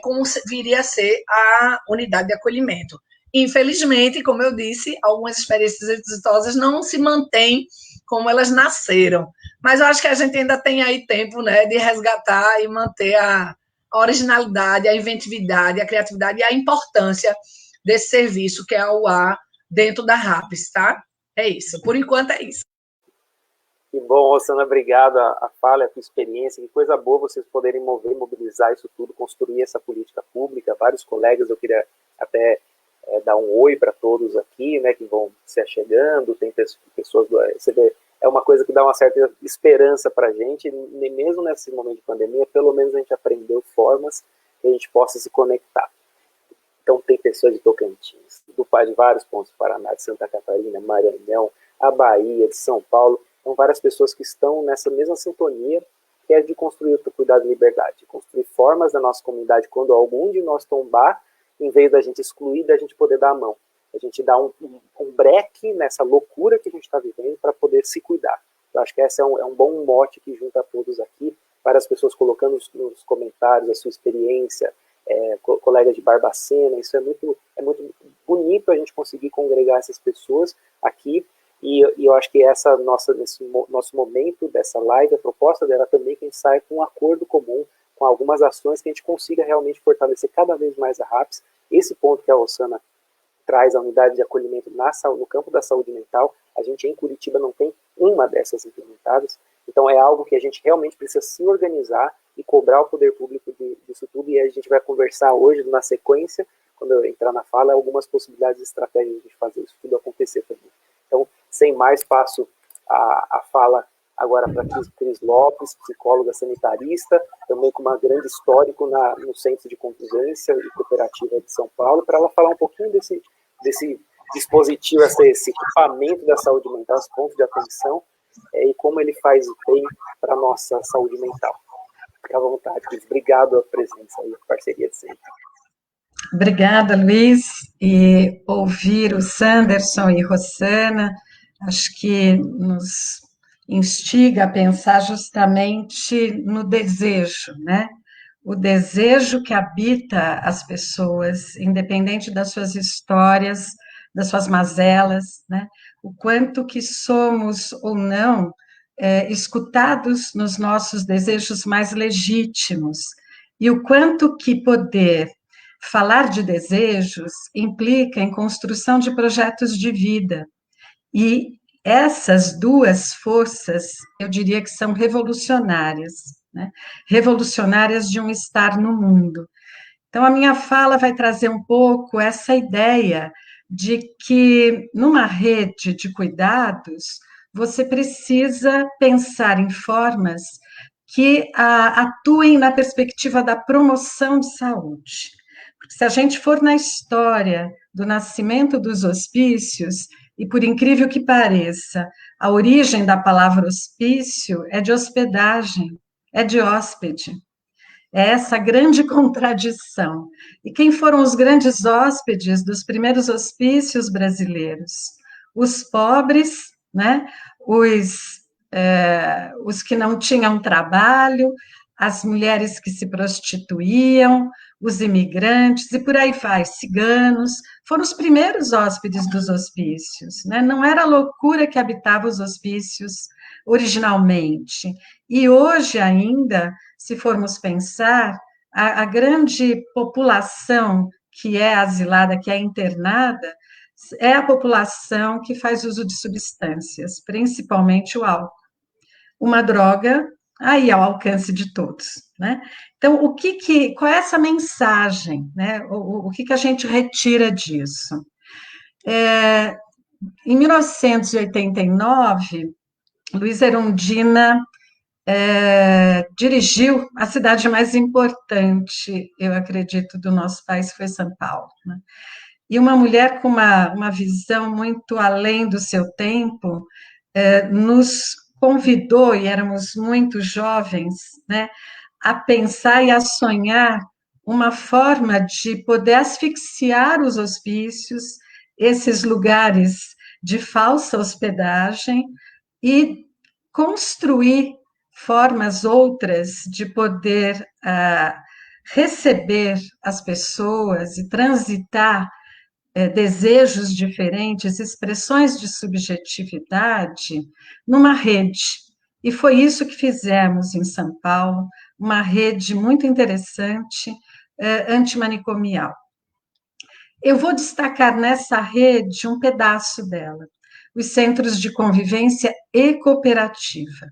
como viria a ser a unidade de acolhimento. Infelizmente, como eu disse, algumas experiências exitosas não se mantêm como elas nasceram, mas eu acho que a gente ainda tem aí tempo, né, de resgatar e manter a originalidade, a inventividade, a criatividade e a importância desse serviço que é a UA dentro da RAPS, tá? É isso, por enquanto é isso.
Que bom, Rosana, obrigado. A fala, a tua experiência, que coisa boa vocês poderem mobilizar isso tudo, construir essa política pública. Vários colegas, eu queria até dar um oi para todos aqui, né, que vão se achegando, tem pessoas do... Você vê, é uma coisa que dá uma certa esperança para a gente, mesmo nesse momento de pandemia, pelo menos a gente aprendeu formas que a gente possa se conectar. Então tem pessoas de Tocantins, de vários pontos do Paraná, de Santa Catarina, Maranhão, a Bahia, de São Paulo, então várias pessoas que estão nessa mesma sintonia, que é de construir o cuidado e liberdade, de construir formas da nossa comunidade, quando algum de nós tombar, em vez da gente excluir, da gente poder dar a mão. A gente dá um breque nessa loucura que a gente está vivendo para poder se cuidar. Eu acho que esse é um bom mote que junta a todos aqui, várias pessoas colocando nos comentários a sua experiência, colega de Barbacena, isso é muito bonito a gente conseguir congregar essas pessoas aqui, e eu acho que nesse nosso momento dessa live, a proposta dela também é que a gente saia com um acordo comum, com algumas ações que a gente consiga realmente fortalecer cada vez mais a RAPS. Esse ponto que a Rosana traz, a unidade de acolhimento no campo da saúde mental, a gente em Curitiba não tem uma dessas implementadas, então é algo que a gente realmente precisa se organizar e cobrar o poder público disso tudo, e a gente vai conversar hoje, na sequência, quando eu entrar na fala, algumas possibilidades e estratégias de fazer isso tudo acontecer também. Então, sem mais, passo a fala agora para Cris Lopes, psicóloga sanitarista, também com uma grande histórico no Centro de Convivência e Cooperativa de São Paulo, para ela falar um pouquinho desse dispositivo, esse equipamento da saúde mental, esse ponto de atenção, e como ele faz bem para a nossa saúde mental. Fique à vontade, Cris. Obrigado a presença e a parceria de sempre.
Obrigada, Luiz, e ouvir o Sanderson e Rosana, acho que nos instiga a pensar justamente no desejo, né? O desejo que habita as pessoas, independente das suas histórias, das suas mazelas, né? O quanto que somos ou não escutados nos nossos desejos mais legítimos, e o quanto que poder falar de desejos implica em construção de projetos de vida. E essas duas forças, eu diria que são revolucionárias, né? Revolucionárias de um estar no mundo. Então, a minha fala vai trazer um pouco essa ideia de que, numa rede de cuidados, você precisa pensar em formas que atuem na perspectiva da promoção de saúde. Porque se a gente for na história do nascimento dos hospícios, e por incrível que pareça, a origem da palavra hospício é de hospedagem, é de hóspede. É essa grande contradição. E quem foram os grandes hóspedes dos primeiros hospícios brasileiros? Os pobres, né? Os que não tinham trabalho, as mulheres que se prostituíam, os imigrantes, e por aí vai, ciganos, foram os primeiros hóspedes dos hospícios, né? Não era a loucura que habitava os hospícios originalmente. E hoje ainda, se formos pensar, a grande população que é asilada, que é internada, é a população que faz uso de substâncias, principalmente o álcool. Uma droga aí ao alcance de todos, né? Então, qual é essa mensagem, né? O que a gente retira disso? Em 1989, Luiz Erundina dirigiu a cidade mais importante, eu acredito, do nosso país, foi São Paulo, né? E uma mulher com uma visão muito além do seu tempo, nos convidou, e éramos muito jovens, né, a pensar e a sonhar uma forma de poder asfixiar os hospícios, esses lugares de falsa hospedagem, e construir formas outras de poder receber as pessoas e transitar desejos diferentes, expressões de subjetividade numa rede. E foi isso que fizemos em São Paulo, uma rede muito interessante, antimanicomial. Eu vou destacar nessa rede um pedaço dela, os centros de convivência e cooperativa.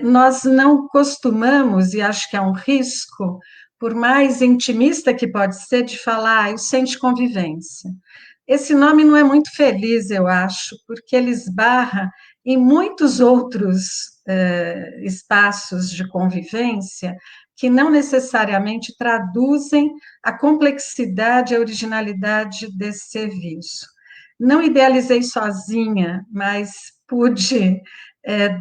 Nós não costumamos, e acho que é um risco, por mais intimista que pode ser, de falar o centro de convivência. Esse nome não é muito feliz, eu acho, porque ele esbarra em muitos outros espaços de convivência que não necessariamente traduzem a complexidade e a originalidade desse serviço. Não idealizei sozinha, mas pude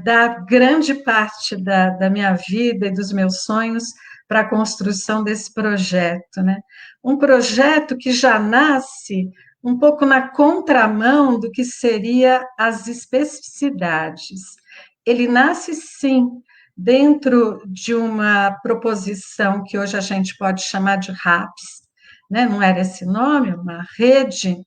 dar grande parte da minha vida e dos meus sonhos para a construção desse projeto, né? Um projeto que já nasce um pouco na contramão do que seria as especificidades. Ele nasce, sim, dentro de uma proposição que hoje a gente pode chamar de RAPS, né? Não era esse nome, uma rede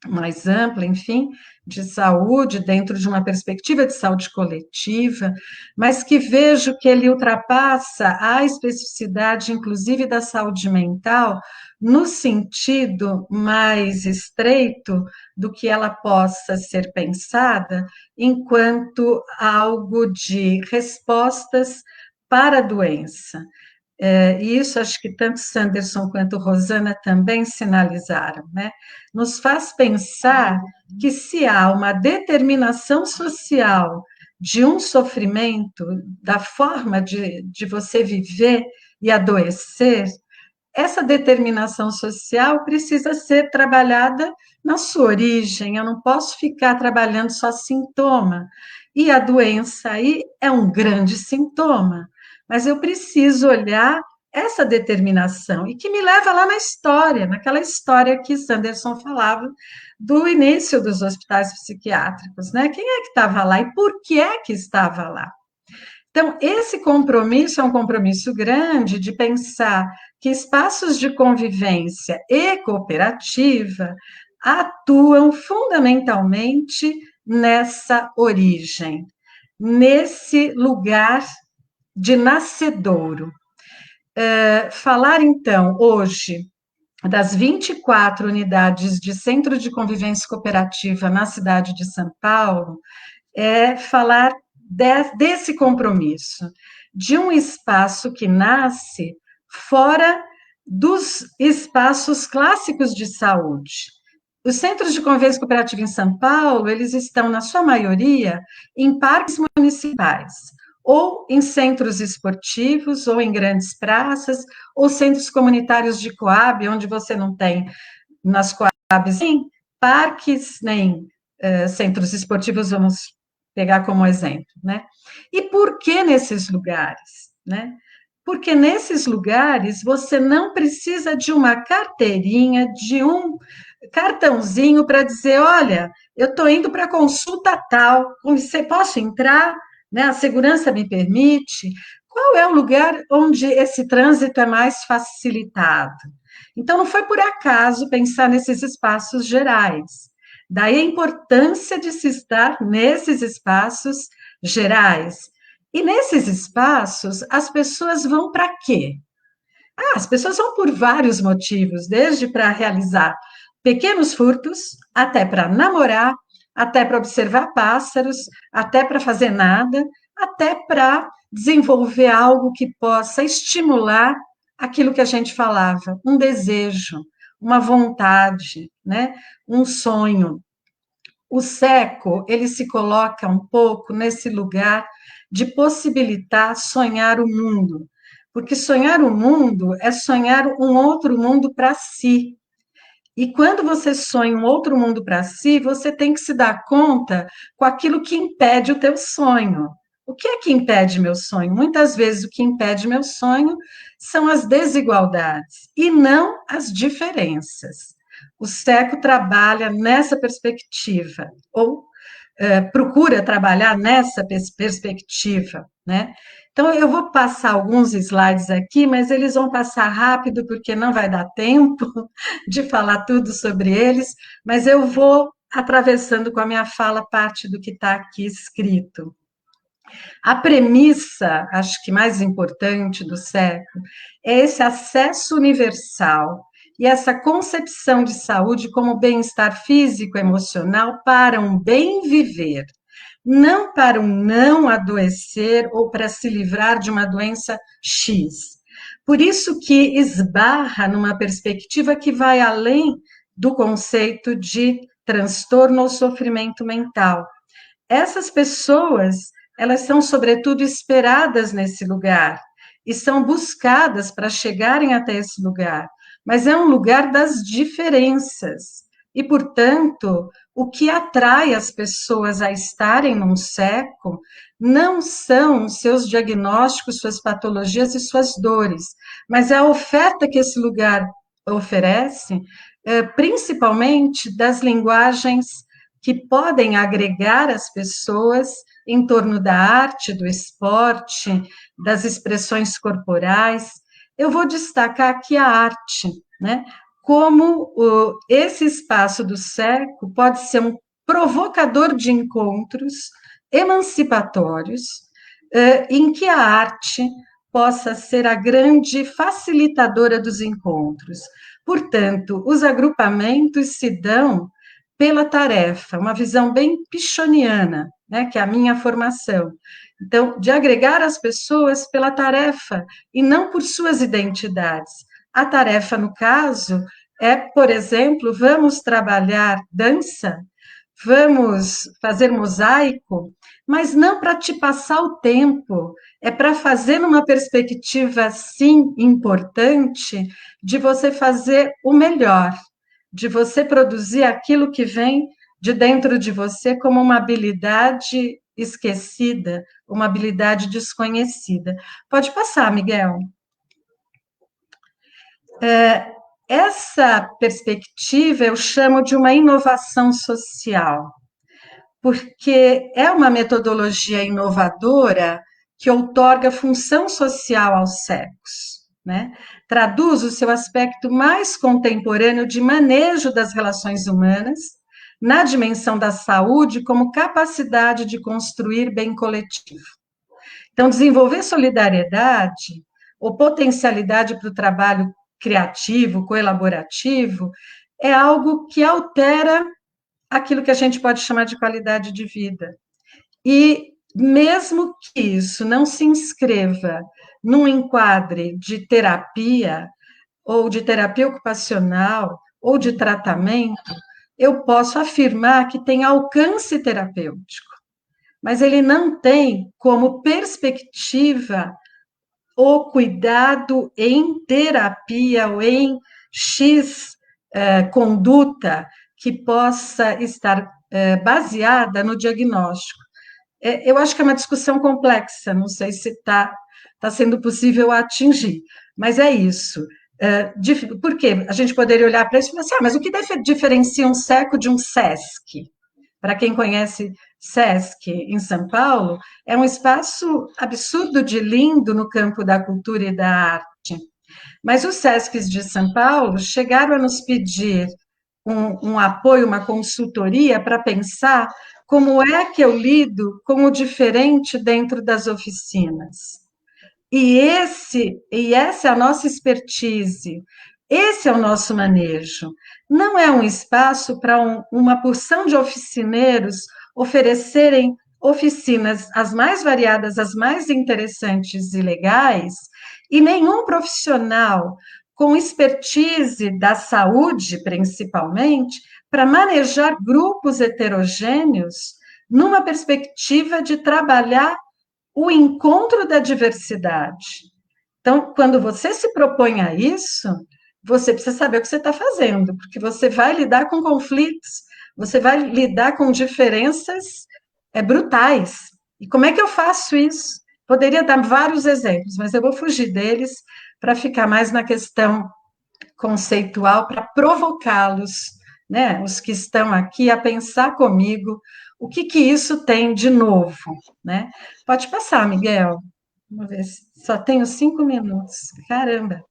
mais ampla, enfim, de saúde, dentro de uma perspectiva de saúde coletiva, mas que vejo que ele ultrapassa a especificidade, inclusive, da saúde mental, no sentido mais estreito do que ela possa ser pensada enquanto algo de respostas para a doença. E isso acho que tanto Sanderson quanto Rosana também sinalizaram, né? Nos faz pensar que se há uma determinação social de um sofrimento, da forma de você viver e adoecer, essa determinação social precisa ser trabalhada na sua origem. Eu não posso ficar trabalhando só sintoma. E a doença aí é um grande sintoma. Mas eu preciso olhar essa determinação, e que me leva lá na história, naquela história que Sanderson falava do início dos hospitais psiquiátricos, né? Quem é que estava lá e por que é que estava lá? Então, esse compromisso é um compromisso grande de pensar que espaços de convivência e cooperativa atuam fundamentalmente nessa origem, nesse lugar de nascedouro. Falar, então, hoje, das 24 unidades de centro de convivência cooperativa na cidade de São Paulo, é falar desse compromisso, de um espaço que nasce fora dos espaços clássicos de saúde. Os centros de convivência cooperativa em São Paulo, eles estão, na sua maioria, em parques municipais, ou em centros esportivos, ou em grandes praças, ou centros comunitários de Coab, onde você não tem, nas Coabs, nem parques, nem centros esportivos, vamos pegar como exemplo, né? E por que nesses lugares, né? Porque nesses lugares você não precisa de uma carteirinha, de um cartãozinho para dizer, olha, eu estou indo para consulta tal, você posso entrar? Né? A segurança me permite? Qual é o lugar onde esse trânsito é mais facilitado? Então, não foi por acaso pensar nesses espaços gerais. Daí a importância de se estar nesses espaços gerais. E nesses espaços, as pessoas vão para quê? As pessoas vão por vários motivos, desde para realizar pequenos furtos, até para namorar, até para observar pássaros, até para fazer nada, até para desenvolver algo que possa estimular aquilo que a gente falava, um desejo, uma vontade, né? Um sonho. O SECO, ele se coloca um pouco nesse lugar de possibilitar sonhar o mundo, porque sonhar o mundo é sonhar um outro mundo para si. E quando você sonha um outro mundo para si, você tem que se dar conta com aquilo que impede o teu sonho. O que é que impede meu sonho? Muitas vezes o que impede meu sonho são as desigualdades e não as diferenças. O SECO trabalha nessa perspectiva, ou procura trabalhar nessa perspectiva, né? Então, eu vou passar alguns slides aqui, mas eles vão passar rápido, porque não vai dar tempo de falar tudo sobre eles, mas eu vou atravessando com a minha fala parte do que está aqui escrito. A premissa, acho que mais importante do século, é esse acesso universal e essa concepção de saúde como bem-estar físico e emocional para um bem viver, não para um não adoecer ou para se livrar de uma doença X. Por isso que esbarra numa perspectiva que vai além do conceito de transtorno ou sofrimento mental. Essas pessoas, elas são, sobretudo, esperadas nesse lugar e são buscadas para chegarem até esse lugar, mas é um lugar das diferenças. E, portanto, o que atrai as pessoas a estarem num SECO não são seus diagnósticos, suas patologias e suas dores, mas é a oferta que esse lugar oferece, principalmente das linguagens que podem agregar as pessoas em torno da arte, do esporte, das expressões corporais. Eu vou destacar aqui a arte, né? Como esse espaço do SECO pode ser um provocador de encontros emancipatórios, em que a arte possa ser a grande facilitadora dos encontros. Portanto, os agrupamentos se dão pela tarefa, uma visão bem pichoniana, né, que é a minha formação. Então, de agregar as pessoas pela tarefa e não por suas identidades. A tarefa, no caso, é, por exemplo, vamos trabalhar dança, vamos fazer mosaico, mas não para te passar o tempo, é para fazer numa perspectiva, sim, importante, de você fazer o melhor, de você produzir aquilo que vem de dentro de você como uma habilidade esquecida, uma habilidade desconhecida. Pode passar, Miguel. Essa perspectiva eu chamo de uma inovação social, porque é uma metodologia inovadora que outorga função social aos SECOs, né? Traduz o seu aspecto mais contemporâneo de manejo das relações humanas na dimensão da saúde como capacidade de construir bem coletivo. Então, desenvolver solidariedade ou potencialidade para o trabalho criativo, colaborativo, é algo que altera aquilo que a gente pode chamar de qualidade de vida. E mesmo que isso não se inscreva num enquadre de terapia, ou de terapia ocupacional, ou de tratamento, eu posso afirmar que tem alcance terapêutico, mas ele não tem como perspectiva o cuidado em terapia ou em X conduta que possa estar baseada no diagnóstico. Eu acho que é uma discussão complexa, não sei se está sendo possível atingir, mas é isso. Por quê? A gente poderia olhar para isso e falar assim, mas o que diferencia um SECO de um SESC? Para quem conhece SESC em São Paulo, é um espaço absurdo de lindo no campo da cultura e da arte. Mas os SESCs de São Paulo chegaram a nos pedir um apoio, uma consultoria para pensar como é que eu lido com o diferente dentro das oficinas. E essa é a nossa expertise, esse é o nosso manejo. Não é um espaço para uma porção de oficineiros oferecerem oficinas as mais variadas, as mais interessantes e legais, e nenhum profissional com expertise da saúde, principalmente, para manejar grupos heterogêneos numa perspectiva de trabalhar o encontro da diversidade. Então, quando você se propõe a isso, você precisa saber o que você está fazendo, porque você vai lidar com conflitos, você vai lidar com diferenças brutais. E como é que eu faço isso? Poderia dar vários exemplos, mas eu vou fugir deles para ficar mais na questão conceitual, para provocá-los, né, os que estão aqui, a pensar comigo o que isso tem de novo, né? Pode passar, Miguel. Vamos ver, só tenho 5 minutos. Caramba!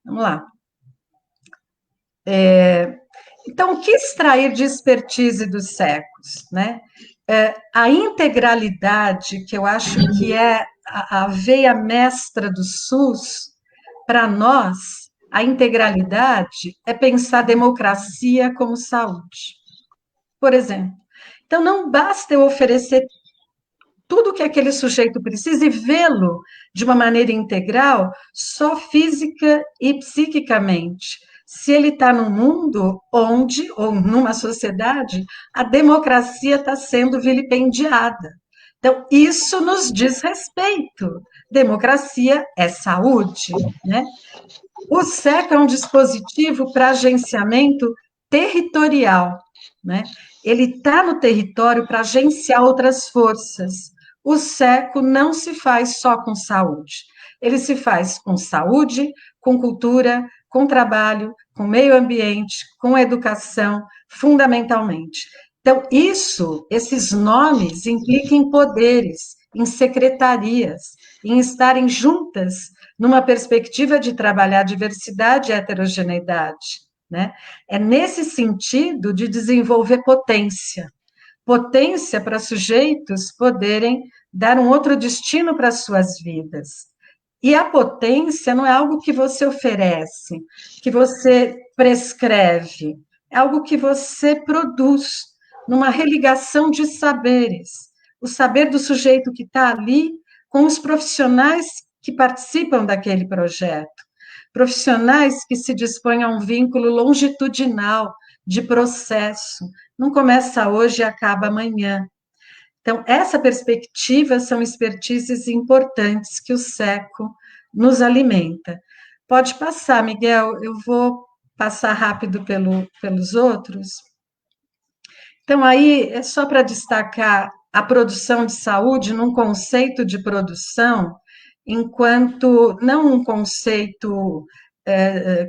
Vamos lá. Então, o que extrair de expertise dos séculos, né? A integralidade, que eu acho que é a veia mestra do SUS, para nós, a integralidade é pensar democracia como saúde. Por exemplo, então não basta eu oferecer tudo que aquele sujeito precisa e vê-lo de uma maneira integral, só física e psiquicamente. Se ele está num mundo onde, ou numa sociedade, a democracia está sendo vilipendiada. Então, isso nos diz respeito. Democracia é saúde, né? O SECO é um dispositivo para agenciamento territorial, né? Ele está no território para agenciar outras forças. O SECO não se faz só com saúde, ele se faz com saúde, com cultura, com trabalho, com meio ambiente, com educação, fundamentalmente. Então, esses nomes implicam em poderes, em secretarias, em estarem juntas numa perspectiva de trabalhar diversidade e heterogeneidade, né? É nesse sentido de desenvolver potência para sujeitos poderem dar um outro destino para as suas vidas. E a potência não é algo que você oferece, que você prescreve, é algo que você produz numa religação de saberes. O saber do sujeito que está ali com os profissionais que participam daquele projeto. Profissionais que se dispõem a um vínculo longitudinal de processo. Não começa hoje e acaba amanhã. Então, essa perspectiva são expertises importantes que o SECO nos alimenta. Pode passar, Miguel, eu vou passar rápido pelos outros. Então, aí, é só para destacar a produção de saúde num conceito de produção, enquanto não um conceito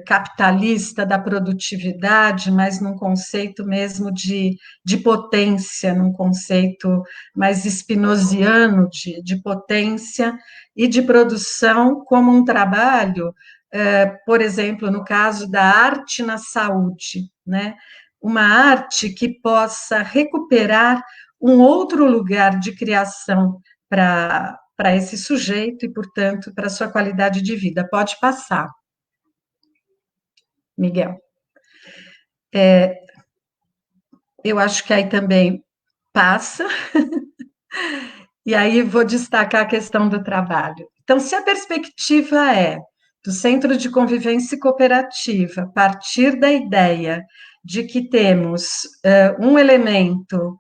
capitalista da produtividade, mas num conceito mesmo de potência, num conceito mais spinoziano de potência e de produção como um trabalho, por exemplo, no caso da arte na saúde, né? Uma arte que possa recuperar um outro lugar de criação para esse sujeito e, portanto, para a sua qualidade de vida. Pode passar, Miguel. Eu acho que aí também passa. E aí vou destacar a questão do trabalho. Então, se a perspectiva é do Centro de Convivência Cooperativa, partir da ideia de que temos um elemento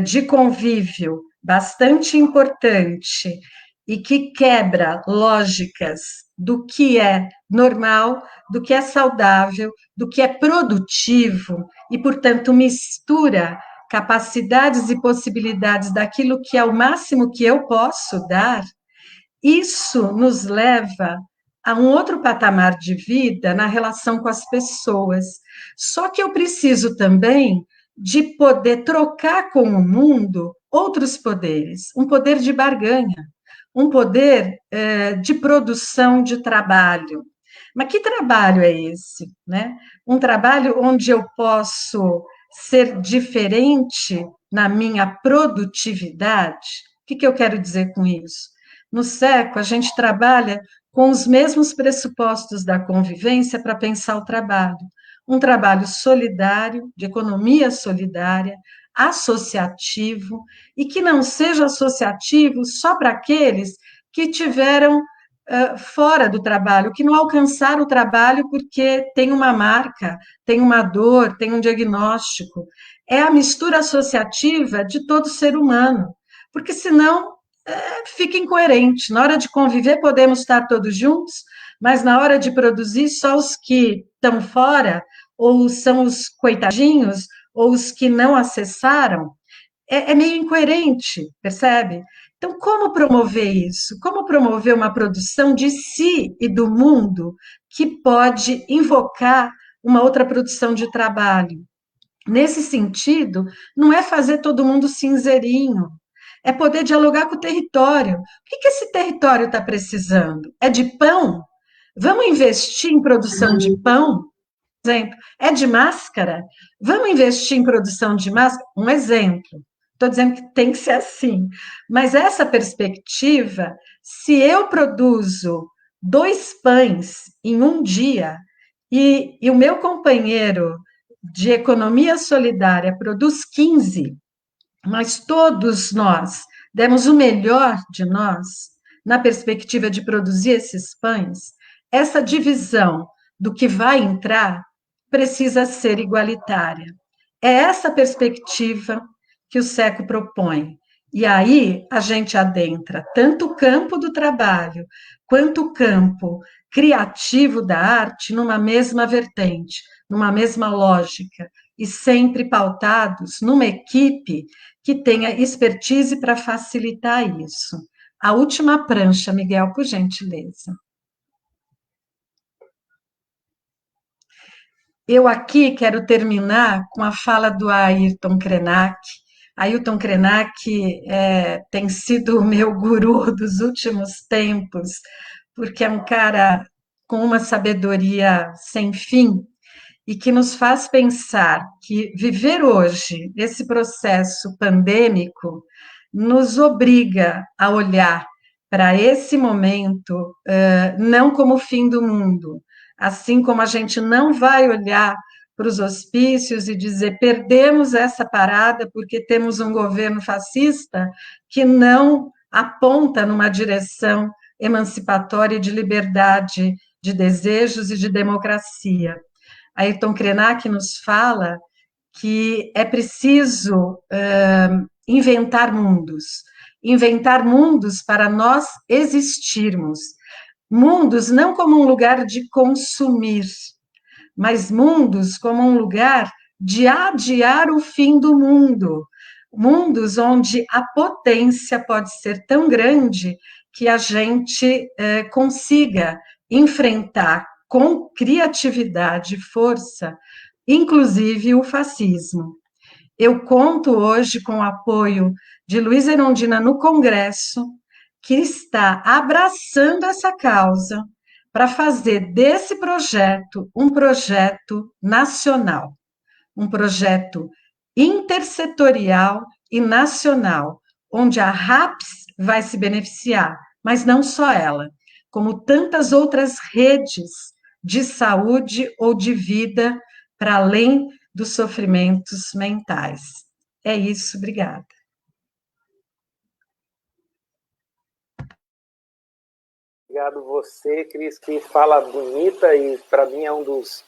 de convívio bastante importante e que quebra lógicas do que é normal, do que é saudável, do que é produtivo e, portanto, mistura capacidades e possibilidades daquilo que é o máximo que eu posso dar, isso nos leva a um outro patamar de vida na relação com as pessoas. Só que eu preciso também de poder trocar com o mundo outros poderes, um poder de barganha, um poder de produção de trabalho. Mas que trabalho é esse, né? Um trabalho onde eu posso ser diferente na minha produtividade. O que eu quero dizer com isso? No SECO, a gente trabalha com os mesmos pressupostos da convivência para pensar o trabalho. Um trabalho solidário, de economia solidária, associativo, e que não seja associativo só para aqueles que tiveram fora do trabalho, que não alcançaram o trabalho porque tem uma marca, tem uma dor, tem um diagnóstico. É a mistura associativa de todo ser humano, porque senão fica incoerente. Na hora de conviver, podemos estar todos juntos, mas na hora de produzir, só os que estão fora, ou são os coitadinhos, ou os que não acessaram, é meio incoerente, percebe? Então, como promover isso? Como promover uma produção de si e do mundo que pode invocar uma outra produção de trabalho? Nesse sentido, não é fazer todo mundo cinzeirinho, é poder dialogar com o território. O que esse território está precisando? É de pão? Vamos investir em produção de pão? Por exemplo, é de máscara? Vamos investir em produção de máscara? Um exemplo. Estou dizendo que tem que ser assim. Mas essa perspectiva, se eu produzo 2 pães em um dia e o meu companheiro de economia solidária produz 15, mas todos nós demos o melhor de nós na perspectiva de produzir esses pães, essa divisão do que vai entrar precisa ser igualitária. É essa perspectiva que o SECO propõe. E aí a gente adentra tanto o campo do trabalho quanto o campo criativo da arte numa mesma vertente, numa mesma lógica, e sempre pautados numa equipe que tenha expertise para facilitar isso. A última prancha, Miguel, por gentileza. Eu aqui quero terminar com a fala do Ayrton Krenak. Ayrton Krenak tem sido o meu guru dos últimos tempos, porque é um cara com uma sabedoria sem fim e que nos faz pensar que viver hoje esse processo pandêmico nos obriga a olhar para esse momento não como o fim do mundo, assim como a gente não vai olhar para os hospícios e dizer perdemos essa parada porque temos um governo fascista que não aponta numa direção emancipatória de liberdade de desejos e de democracia. Ayrton Krenak nos fala que é preciso inventar mundos para nós existirmos. Mundos não como um lugar de consumir, mas mundos como um lugar de adiar o fim do mundo. Mundos onde a potência pode ser tão grande que a gente consiga enfrentar com criatividade e força, inclusive o fascismo. Eu conto hoje com o apoio de Luiz Erundina no Congresso, que está abraçando essa causa para fazer desse projeto um projeto nacional, um projeto intersetorial e nacional, onde a RAPS vai se beneficiar, mas não só ela, como tantas outras redes de saúde ou de vida para além dos sofrimentos mentais. É isso, obrigada.
Obrigado você, Cris, que fala bonita e para mim é um dos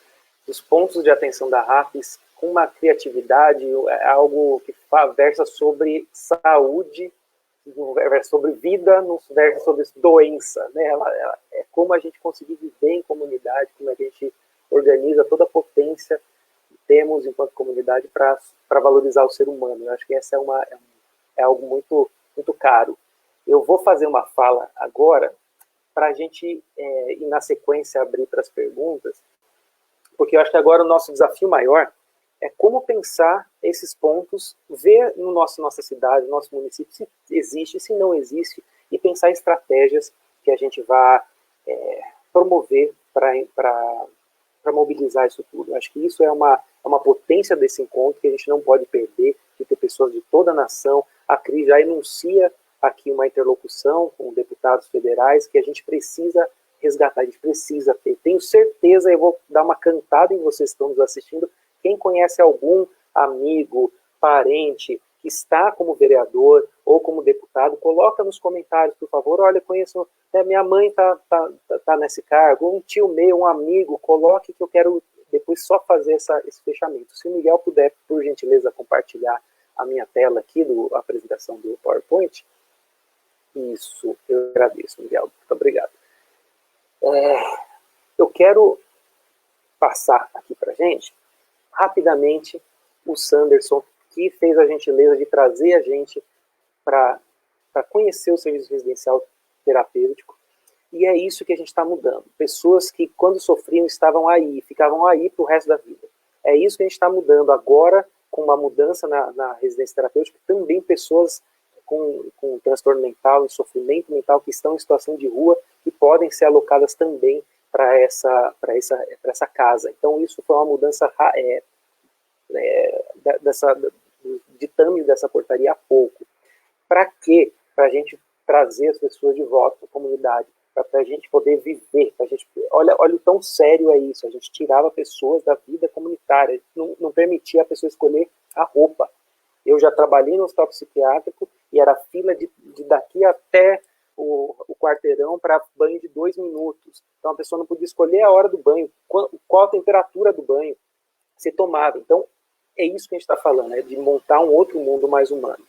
pontos de atenção da RAPS, com uma criatividade, é algo que versa sobre saúde, versa sobre vida, não versa sobre doença, né? Ela é como a gente conseguir viver em comunidade, como a gente organiza toda a potência que temos enquanto comunidade para valorizar o ser humano. Eu acho que essa é algo muito, muito caro. Eu vou fazer uma fala agora para a gente ir na sequência abrir para as perguntas, porque eu acho que agora o nosso desafio maior é como pensar esses pontos, ver no nossa cidade, no nosso município, se existe, se não existe, e pensar estratégias que a gente vai promover para mobilizar isso tudo. Eu acho que isso é uma potência desse encontro que a gente não pode perder, de ter pessoas de toda a nação. A Cris já enuncia aqui uma interlocução com deputados federais que a gente precisa resgatar, a gente precisa ter. Tenho certeza, eu vou dar uma cantada em vocês que estão nos assistindo, quem conhece algum amigo, parente, que está como vereador ou como deputado, coloca nos comentários, por favor, olha, conheço, né, minha mãe tá nesse cargo, um tio meu, um amigo, coloque que eu quero depois só fazer esse fechamento. Se o Miguel puder, por gentileza, compartilhar a minha tela aqui, a apresentação do PowerPoint. Isso, eu agradeço, Miguel, muito obrigado. Eu quero passar aqui para a gente, rapidamente, o Sanderson, que fez a gentileza de trazer a gente para conhecer o serviço residencial terapêutico, e é isso que a gente está mudando. Pessoas que, quando sofriam, estavam aí, ficavam aí para o resto da vida. É isso que a gente está mudando agora, com uma mudança na residência terapêutica, também pessoas com transtorno mental, em sofrimento mental, que estão em situação de rua, que podem ser alocadas também para essa casa. Então, isso foi uma mudança do ditame dessa portaria há pouco. Para quê? Para a gente trazer as pessoas de volta para a comunidade, para a gente poder viver. Olha o tão sério é isso. A gente tirava pessoas da vida comunitária, não permitia a pessoa escolher a roupa. Eu já trabalhei no hospital psiquiátrico e era fila de daqui até o quarteirão para banho de 2 minutos. Então a pessoa não podia escolher a hora do banho, qual a temperatura do banho ser tomado. Então é isso que a gente está falando, de montar um outro mundo mais humano.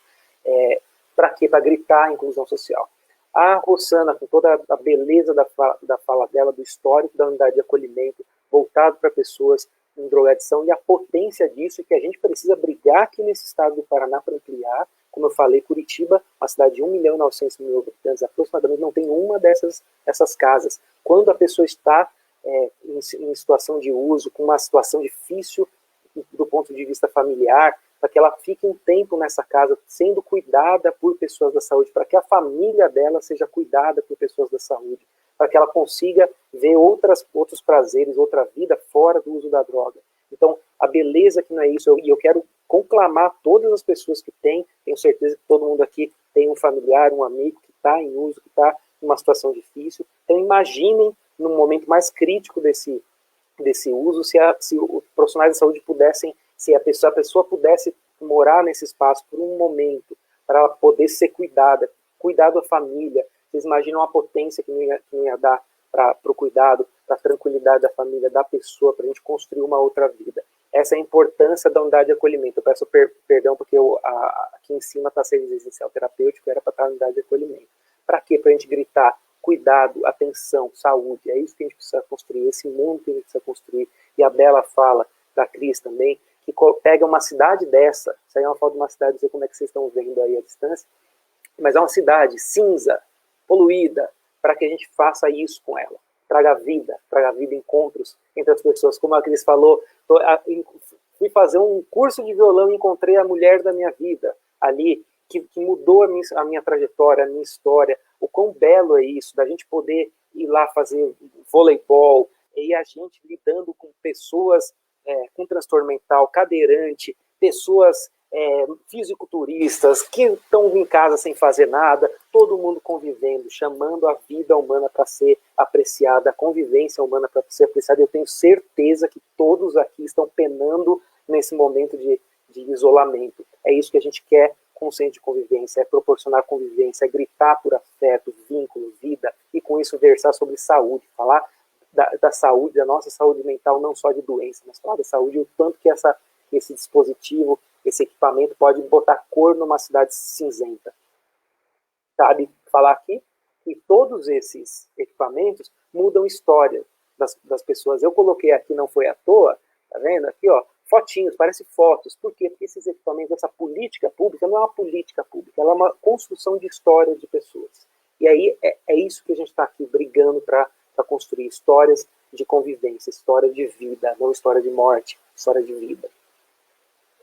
Para quê? Para gritar a inclusão social. A Rossana, com toda a beleza da fala dela, do histórico da unidade de acolhimento, voltado para pessoas em drogadição, e a potência disso, que a gente precisa brigar aqui nesse estado do Paraná para ampliar. Como eu falei, Curitiba, uma cidade de 1.900.000 habitantes, aproximadamente, não tem uma dessas casas. Quando a pessoa está em situação de uso, com uma situação difícil do ponto de vista familiar, para que ela fique um tempo nessa casa sendo cuidada por pessoas da saúde, para que a família dela seja cuidada por pessoas da saúde, para que ela consiga ver outros prazeres, outra vida fora do uso da droga. Então, a beleza que não é isso, e eu quero conclamar todas as pessoas que tenho certeza que todo mundo aqui tem um familiar, um amigo que está em uso, que está em uma situação difícil. Então, imaginem, num momento mais crítico desse uso, se os profissionais de saúde pudessem, se a pessoa pudesse morar nesse espaço por um momento, para ela poder ser cuidada, cuidar da família. Vocês imaginam a potência que não ia dar para o cuidado, para a tranquilidade da família, da pessoa, para a gente construir uma outra vida. Essa é a importância da unidade de acolhimento. Eu peço perdão porque aqui em cima está serviço residencial terapêutico, era para estar na unidade de acolhimento. Para quê? Para a gente gritar cuidado, atenção, saúde. É isso que a gente precisa construir, esse mundo que a gente precisa construir. E a bela fala da Cris também, que pega uma cidade dessa, isso aí é uma foto de uma cidade, não sei como é que vocês estão vendo aí à distância, mas é uma cidade cinza, poluída, para que a gente faça isso com ela. Traga vida, encontros entre as pessoas. Como a Cris falou, fui fazer um curso de violão e encontrei a mulher da minha vida ali, que mudou a minha trajetória, a minha história. O quão belo é isso, da gente poder ir lá fazer voleibol, e a gente lidando com pessoas com transtorno mental, cadeirante, pessoas fisiculturistas que estão em casa sem fazer nada, todo mundo convivendo, chamando a vida humana para ser apreciada, a convivência humana para ser apreciada. Eu tenho certeza que todos aqui estão penando nesse momento de isolamento. É isso que a gente quer com o centro de convivência, é proporcionar convivência, é gritar por afeto, vínculo, vida, e com isso versar sobre saúde, falar da saúde, da nossa saúde mental, não só de doença, mas falar da saúde, o tanto que esse dispositivo, esse equipamento pode botar cor numa cidade cinzenta. Cabe falar aqui que todos esses equipamentos mudam história das pessoas. Eu coloquei aqui, não foi à toa, tá vendo? Aqui, ó, fotinhos, parece fotos. Por quê? Porque esses equipamentos, essa política pública, não é uma política pública, ela é uma construção de história de pessoas. E aí é isso que a gente está aqui brigando para construir histórias de convivência, história de vida, não história de morte, história de vida.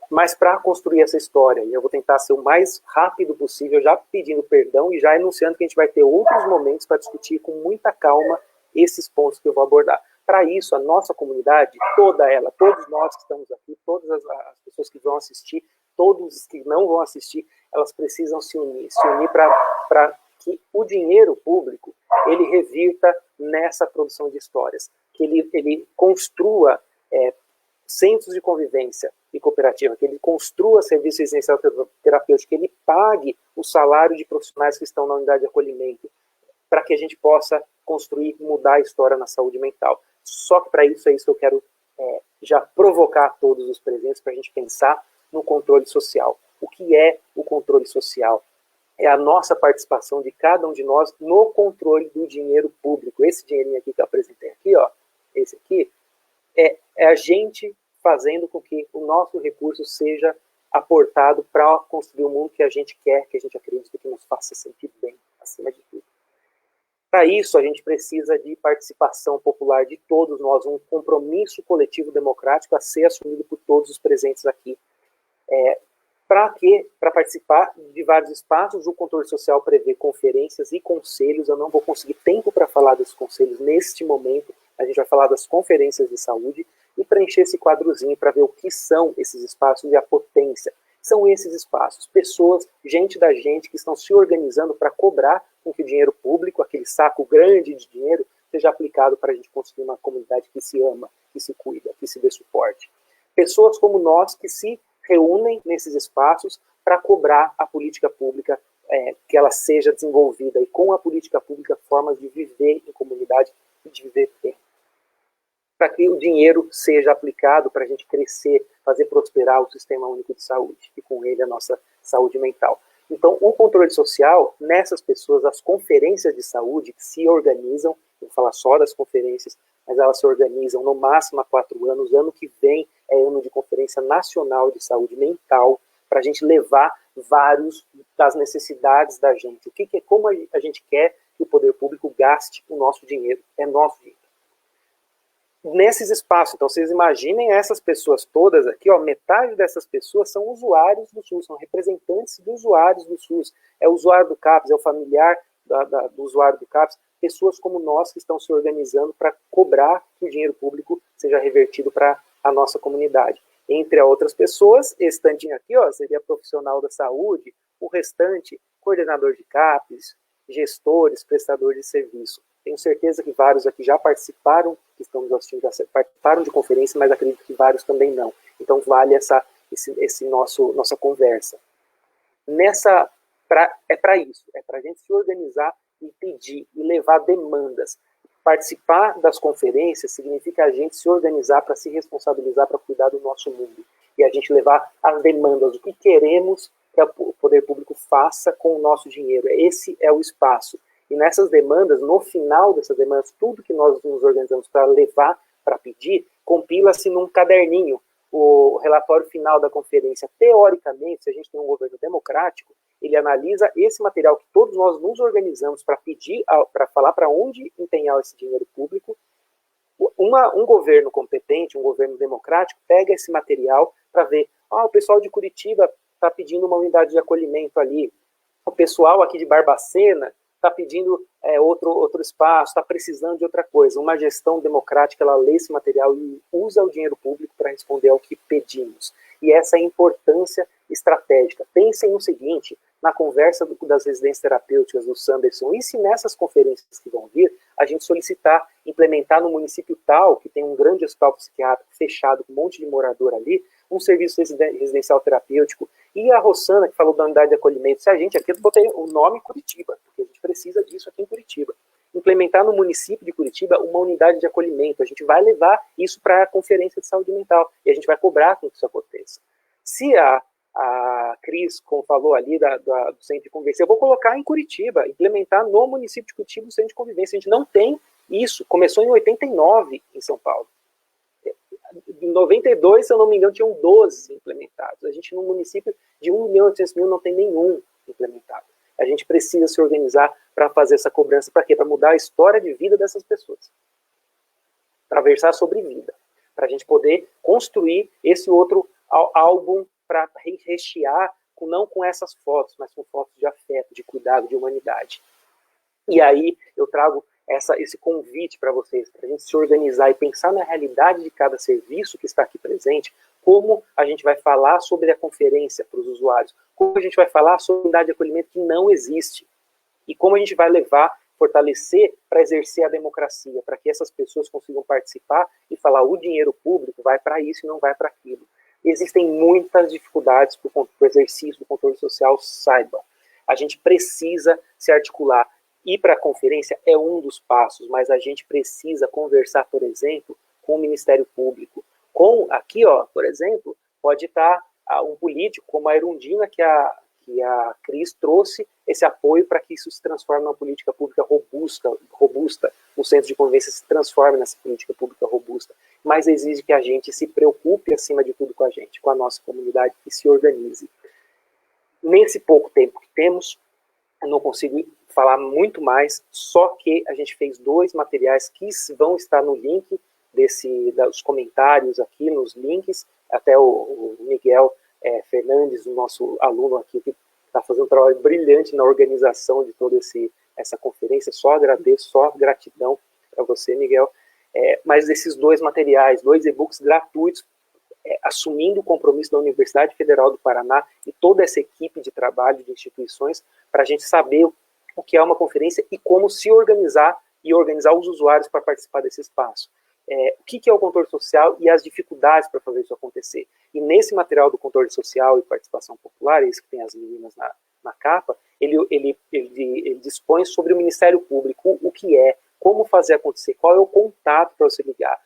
Mas para construir essa história, e eu vou tentar ser o mais rápido possível, já pedindo perdão e já anunciando que a gente vai ter outros momentos para discutir com muita calma esses pontos que eu vou abordar. Para isso, a nossa comunidade, toda ela, todos nós que estamos aqui, todas as pessoas que vão assistir, todos que não vão assistir, elas precisam se unir para que o dinheiro público ele revirta nessa produção de histórias, que ele construa centros de convivência e cooperativa, que ele construa serviço residencial terapêutico, que ele pague o salário de profissionais que estão na unidade de acolhimento, para que a gente possa construir, mudar a história na saúde mental. Só que para isso é isso que eu quero já provocar todos os presentes para a gente pensar no controle social. O que é o controle social? É a nossa participação de cada um de nós no controle do dinheiro público. Esse dinheirinho aqui que eu apresentei aqui, ó, esse aqui, é a gente fazendo com que o nosso recurso seja aportado para construir o mundo que a gente quer, que a gente acredita que nos faça sentir bem, acima de tudo. Para isso, a gente precisa de participação popular de todos nós, um compromisso coletivo democrático a ser assumido por todos os presentes aqui. Para participar de vários espaços, o controle social prevê conferências e conselhos. Eu não vou conseguir tempo para falar desses conselhos neste momento. A gente vai falar das conferências de saúde e preencher esse quadrozinho para ver o que são esses espaços e a potência. São esses espaços, pessoas, gente da gente que estão se organizando para cobrar com que o dinheiro público, aquele saco grande de dinheiro, seja aplicado para a gente construir uma comunidade que se ama, que se cuida, que se dê suporte. Pessoas como nós que se reúnem nesses espaços para cobrar a política pública, que ela seja desenvolvida, e com a política pública formas de viver em comunidade e de viver bem. Para que o dinheiro seja aplicado para a gente crescer, fazer prosperar o Sistema Único de Saúde, e com ele a nossa saúde mental. Então, o controle social, nessas pessoas, as conferências de saúde que se organizam, vou falar só das conferências, mas elas se organizam no máximo há 4 anos. Ano que vem é ano de Conferência Nacional de Saúde Mental, para a gente levar vários das necessidades da gente. Como a gente quer que o poder público gaste o nosso dinheiro, é nosso dinheiro. Nesses espaços, então vocês imaginem essas pessoas todas aqui, ó, metade dessas pessoas são usuários do SUS, são representantes de usuários do SUS, é o usuário do CAPS, é o familiar do usuário do CAPS, pessoas como nós que estão se organizando para cobrar que o dinheiro público seja revertido para a nossa comunidade. Entre outras pessoas, esse tantinho aqui, ó, seria profissional da saúde, o restante, coordenador de CAPS, gestores, prestadores de serviço. Tenho certeza que vários aqui já participaram, que estamos assistindo, já participaram de conferência, mas acredito que vários também não. Então vale nossa conversa. É para isso, é para a gente se organizar e pedir e levar demandas. Participar das conferências significa a gente se organizar para se responsabilizar, para cuidar do nosso mundo. E a gente levar as demandas, o que queremos que o poder público faça com o nosso dinheiro. Esse é o espaço. E nessas demandas, no final dessas demandas, tudo que nós nos organizamos para levar, para pedir, compila-se num caderninho. O relatório final da conferência, teoricamente, se a gente tem um governo democrático, ele analisa esse material que todos nós nos organizamos para pedir, para falar para onde empenhar esse dinheiro público. Um governo competente, um governo democrático, pega esse material para ver, o pessoal de Curitiba está pedindo uma unidade de acolhimento ali, o pessoal aqui de Barbacena está pedindo outro espaço, está precisando de outra coisa. Uma gestão democrática, ela lê esse material e usa o dinheiro público para responder ao que pedimos. E essa é a importância estratégica. Pensem no seguinte, na conversa das residências terapêuticas do Sanderson, e se nessas conferências que vão vir, a gente solicitar, implementar no município tal, que tem um grande hospital psiquiátrico fechado, com um monte de morador ali, um serviço residencial terapêutico, e a Rossana, que falou da unidade de acolhimento, se a gente aqui, eu botei o nome Curitiba, porque a gente precisa disso aqui em Curitiba. Implementar no município de Curitiba uma unidade de acolhimento, a gente vai levar isso para a Conferência de Saúde Mental, e a gente vai cobrar com que isso aconteça. Se a Cris, como falou ali, do Centro de Convivência, eu vou colocar em Curitiba, implementar no município de Curitiba o Centro de Convivência. A gente não tem isso, começou em 89 em São Paulo. Em 92, se eu não me engano, tinham 12 implementados. A gente, no município de 1.800.000, não tem nenhum implementado. A gente precisa se organizar para fazer essa cobrança. Para quê? Para mudar a história de vida dessas pessoas. Para versar sobre vida. Para a gente poder construir esse outro álbum para rechear, não com essas fotos, mas com fotos de afeto, de cuidado, de humanidade. E aí eu trago esse convite para vocês, para a gente se organizar e pensar na realidade de cada serviço que está aqui presente, como a gente vai falar sobre a conferência para os usuários, como a gente vai falar sobre a unidade de acolhimento que não existe, e como a gente vai fortalecer para exercer a democracia, para que essas pessoas consigam participar e falar o dinheiro público vai para isso e não vai para aquilo. Existem muitas dificuldades para o exercício do controle social, saiba. A gente precisa se articular. Ir para a conferência é um dos passos, mas a gente precisa conversar, por exemplo, com o Ministério Público. Aqui, por exemplo, pode estar um político como a Erundina, que a Cris trouxe esse apoio para que isso se transforme numa política pública robusta, o centro de convivência se transforme nessa política pública robusta, mas exige que a gente se preocupe, acima de tudo, com a gente, com a nossa comunidade, e se organize. Nesse pouco tempo que temos, eu não consigo falar muito mais, só que a gente fez 2 materiais que vão estar no link dos comentários aqui, nos links, até o Miguel Fernandes, o nosso aluno aqui, que está fazendo um trabalho brilhante na organização de toda essa conferência, só agradeço, só gratidão para você, Miguel. Mas esses 2 materiais, 2 e-books gratuitos, assumindo o compromisso da Universidade Federal do Paraná e toda essa equipe de trabalho de instituições, para a gente saber o que é uma conferência e como se organizar e organizar os usuários para participar desse espaço. O que é o controle social e as dificuldades para fazer isso acontecer. E nesse material do controle social e participação popular, esse que tem as meninas na capa, ele dispõe sobre o Ministério Público, o que é, como fazer acontecer, qual é o contato para você ligar.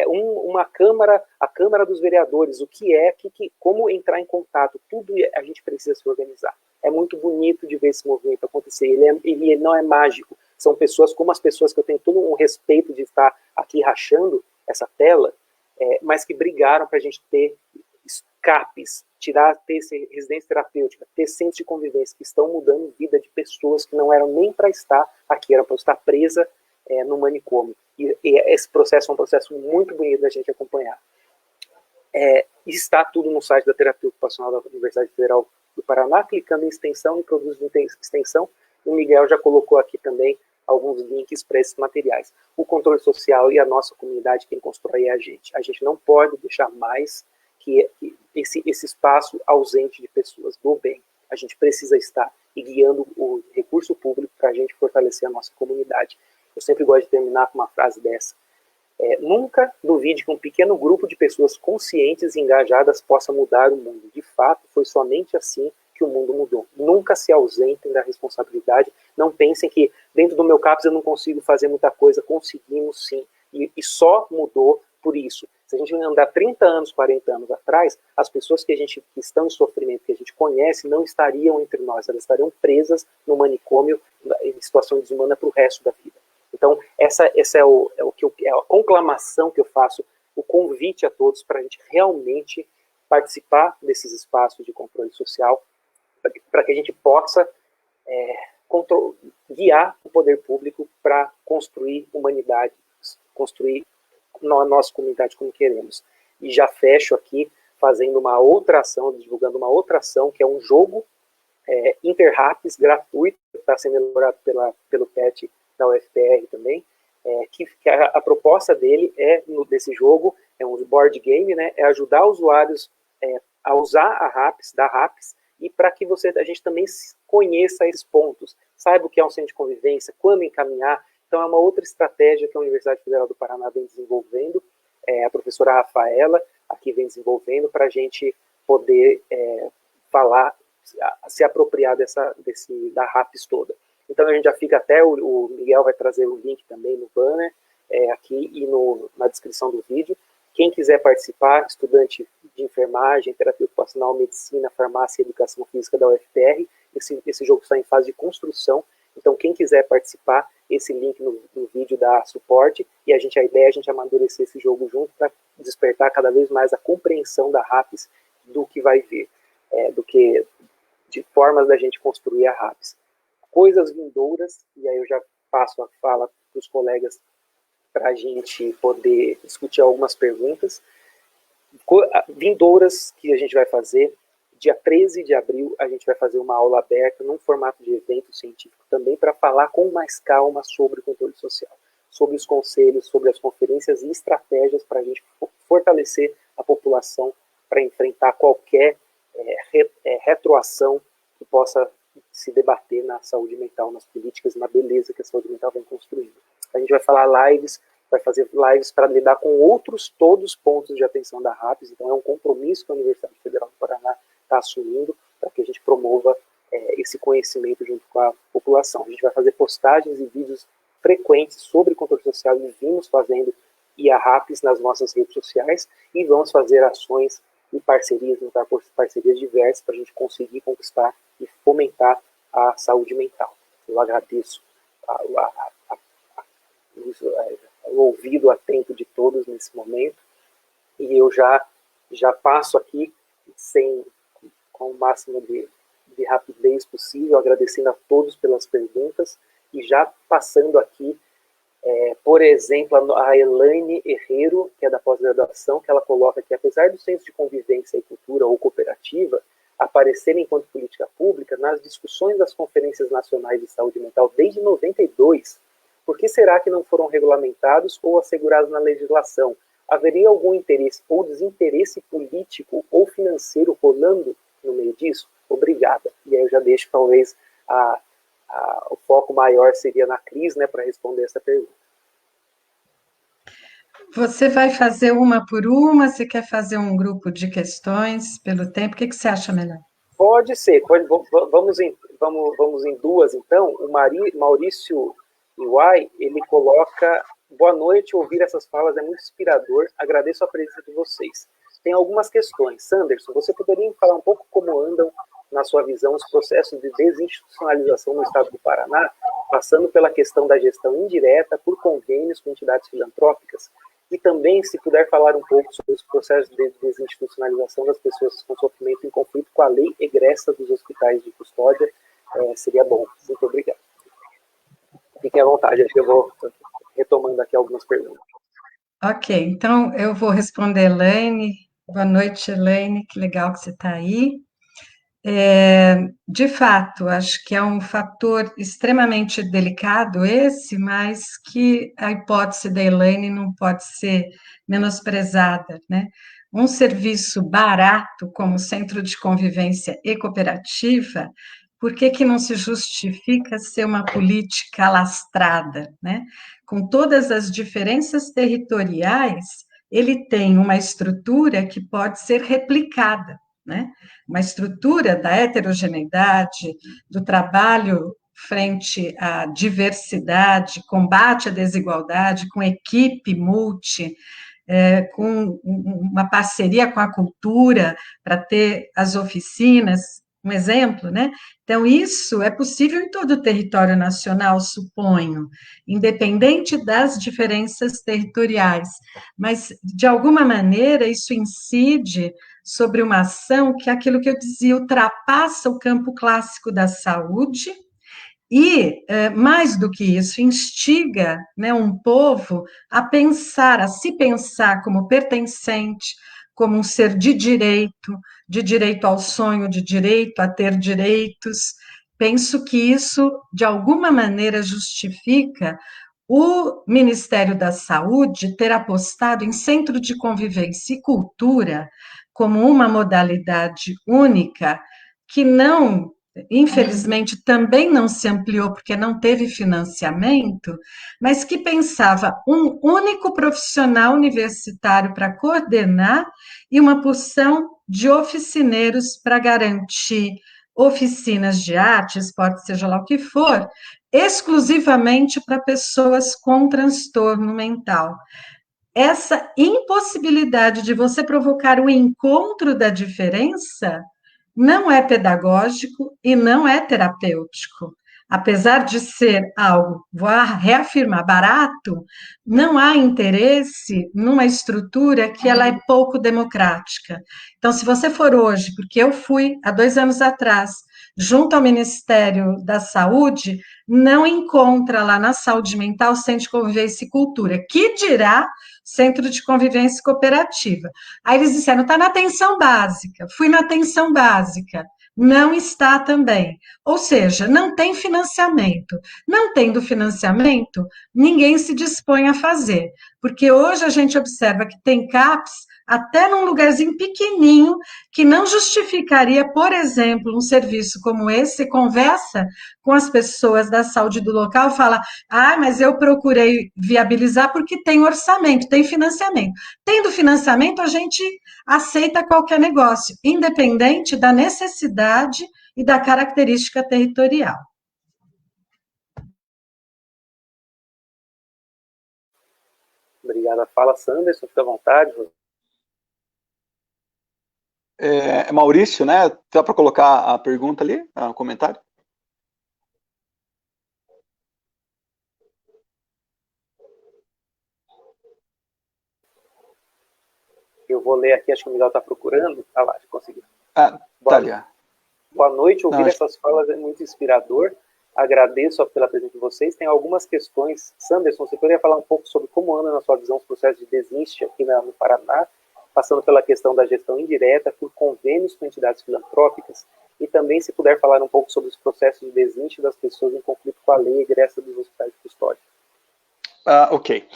Uma Câmara, a Câmara dos Vereadores, o que é, como entrar em contato, tudo a gente precisa se organizar. É muito bonito de ver esse movimento acontecer, ele não é mágico, são pessoas como as pessoas que eu tenho todo um respeito de estar aqui rachando essa tela, mas que brigaram para a gente ter CAPs, ter residência terapêutica, ter centros de convivência, que estão mudando a vida de pessoas que não eram nem para estar aqui, eram para estar presa no manicômio. E esse processo é um processo muito bonito da gente acompanhar. Está tudo no site da Terapia Ocupacional da Universidade Federal do Paraná, clicando em extensão e produtos de extensão. O Miguel já colocou aqui também alguns links para esses materiais. O controle social e a nossa comunidade, quem constrói é a gente. A gente não pode deixar mais que esse espaço ausente de pessoas do bem. A gente precisa estar guiando o recurso público para a gente fortalecer a nossa comunidade. Eu sempre gosto de terminar com uma frase dessa. Nunca duvide que um pequeno grupo de pessoas conscientes e engajadas possa mudar o mundo. De fato, foi somente assim que o mundo mudou. Nunca se ausentem da responsabilidade. Não pensem que dentro do meu CAPS eu não consigo fazer muita coisa. Conseguimos sim. E só mudou por isso. Se a gente andar 30 anos, 40 anos atrás, as pessoas que estão em sofrimento, que a gente conhece, não estariam entre nós. Elas estariam presas no manicômio em situação desumana para o resto da vida. Então, essa é a conclamação que eu faço, o convite a todos para a gente realmente participar desses espaços de controle social, para que a gente possa guiar o poder público para construir humanidade, construir a nossa comunidade como queremos. E já fecho aqui fazendo uma outra ação, divulgando uma outra ação, que é um jogo Interraps gratuito, que está sendo elaborado pelo PET da UFPR também, que a proposta dele desse jogo, é um board game, né, é ajudar usuários a usar a RAPS, da RAPS, e para que a gente também conheça esses pontos, saiba o que é um centro de convivência, quando encaminhar. Então é uma outra estratégia que a Universidade Federal do Paraná vem desenvolvendo, a professora Rafaela aqui vem desenvolvendo para a gente poder se apropriar da RAPS toda. Então a gente já fica o Miguel vai trazer o link também no banner, aqui e na descrição do vídeo. Quem quiser participar, estudante de enfermagem, terapia ocupacional, medicina, farmácia e educação física da UFPR, esse jogo está em fase de construção, então quem quiser participar, esse link no vídeo dá suporte, e a ideia é a gente amadurecer esse jogo junto para despertar cada vez mais a compreensão da RAPS do que vai vir, de formas da gente construir a RAPS. Coisas vindouras, e aí eu já passo a fala para os colegas para a gente poder discutir algumas perguntas. Vindouras que a gente vai fazer, dia 13 de abril a gente vai fazer uma aula aberta num formato de evento científico também para falar com mais calma sobre o controle social, sobre os conselhos, sobre as conferências e estratégias para a gente fortalecer a população para enfrentar qualquer retroação que possa se debater na saúde mental, nas políticas, na beleza que a saúde mental vem construindo. A gente vai vai fazer lives para lidar com todos os pontos de atenção da RAPS, então é um compromisso que a Universidade Federal do Paraná está assumindo para que a gente promova esse conhecimento junto com a população. A gente vai fazer postagens e vídeos frequentes sobre controle social e vimos fazendo e a RAPS nas nossas redes sociais e vamos fazer ações e parcerias, juntar parcerias diversas para a gente conseguir conquistar e fomentar a saúde mental. Eu agradeço o ouvido atento de todos nesse momento e eu já passo aqui com o máximo de rapidez possível, agradecendo a todos pelas perguntas e já passando aqui, por exemplo, a Elaine Herrero, que é da pós-graduação, que ela coloca que apesar do Centro de Convivência e Cultura ou cooperativa aparecer enquanto política pública nas discussões das conferências nacionais de saúde mental desde 92, por que será que não foram regulamentados ou assegurados na legislação? Haveria algum interesse ou desinteresse político ou financeiro rolando no meio disso? Obrigada. E aí eu já deixo, talvez, o foco maior seria na Cris, né, para responder essa pergunta.
Você vai fazer uma por uma? Você quer fazer um grupo de questões pelo tempo? O que você acha melhor?
Pode ser. Vamos em duas, então. O Maurício Iwai, ele coloca: boa noite, ouvir essas falas é muito inspirador, agradeço a presença de vocês. Tem algumas questões. Sanderson, você poderia falar um pouco como andam, na sua visão, os processos de desinstitucionalização no estado do Paraná, passando pela questão da gestão indireta por convênios com entidades filantrópicas? E também, se puder falar um pouco sobre os processos de desinstitucionalização das pessoas com sofrimento em conflito com a lei egressa dos hospitais de custódia, seria bom. Muito obrigado. Fiquem à vontade, acho que eu vou retomando aqui algumas perguntas.
Ok, então eu vou responder, Elaine. Boa noite, Elaine, que legal que você está aí. De fato, acho que é um fator extremamente delicado esse, mas que a hipótese da Elaine não pode ser menosprezada, né? Um serviço barato como Centro de Convivência e Cooperativa, por que não se justifica ser uma política alastrada, né? Com todas as diferenças territoriais, ele tem uma estrutura que pode ser replicada, né? Uma estrutura da heterogeneidade, do trabalho frente à diversidade, combate à desigualdade, com equipe multi, com uma parceria com a cultura para ter as oficinas, um exemplo, né? Então, isso é possível em todo o território nacional, suponho, independente das diferenças territoriais, mas, de alguma maneira, isso incide sobre uma ação que é aquilo que eu dizia, ultrapassa o campo clássico da saúde e, mais do que isso, instiga, né, um povo a pensar, a se pensar como pertencente, como um ser de direito ao sonho, de direito a ter direitos. Penso que isso, de alguma maneira, justifica o Ministério da Saúde ter apostado em centro de convivência e cultura como uma modalidade única, que não, infelizmente, também não se ampliou porque não teve financiamento, mas que pensava um único profissional universitário para coordenar e uma porção de oficineiros para garantir oficinas de arte, esporte, seja lá o que for, exclusivamente para pessoas com transtorno mental. Essa impossibilidade de você provocar o encontro da diferença não é pedagógico e não é terapêutico. Apesar de ser algo, vou reafirmar, barato, não há interesse numa estrutura que ela é pouco democrática. Então, se você for hoje, porque eu fui há 2 anos atrás, junto ao Ministério da Saúde, não encontra lá na saúde mental Centro de Convivência e Cultura, que dirá Centro de Convivência Cooperativa. Aí eles disseram, está na atenção básica. Fui na atenção básica. Não está também. Ou seja, não tem financiamento. Não tendo financiamento, ninguém se dispõe a fazer. Porque hoje a gente observa que tem CAPs até num lugarzinho pequenininho, que não justificaria, por exemplo, um serviço como esse. Você conversa com as pessoas da saúde do local, fala, mas eu procurei viabilizar porque tem orçamento, tem financiamento. Tendo financiamento, a gente aceita qualquer negócio, independente da necessidade e da característica territorial.
Obrigada. Fala, Sanderson, fica à vontade.
Maurício, né? Dá para colocar a pergunta ali, o comentário?
Eu vou ler aqui, acho que o Miguel está procurando. Ah lá, consegui.
Tá ali.
Boa noite, ouvir essas falas é muito inspirador. Agradeço pela presença de vocês. Tem algumas questões. Sanderson, você poderia falar um pouco sobre como anda, na sua visão, os processos de desinste aqui no Paraná, passando pela questão da gestão indireta, por convênios com entidades filantrópicas, e também, se puder, falar um pouco sobre os processos de desinste das pessoas em conflito com a lei egressa dos hospitais de custódia.
Ok.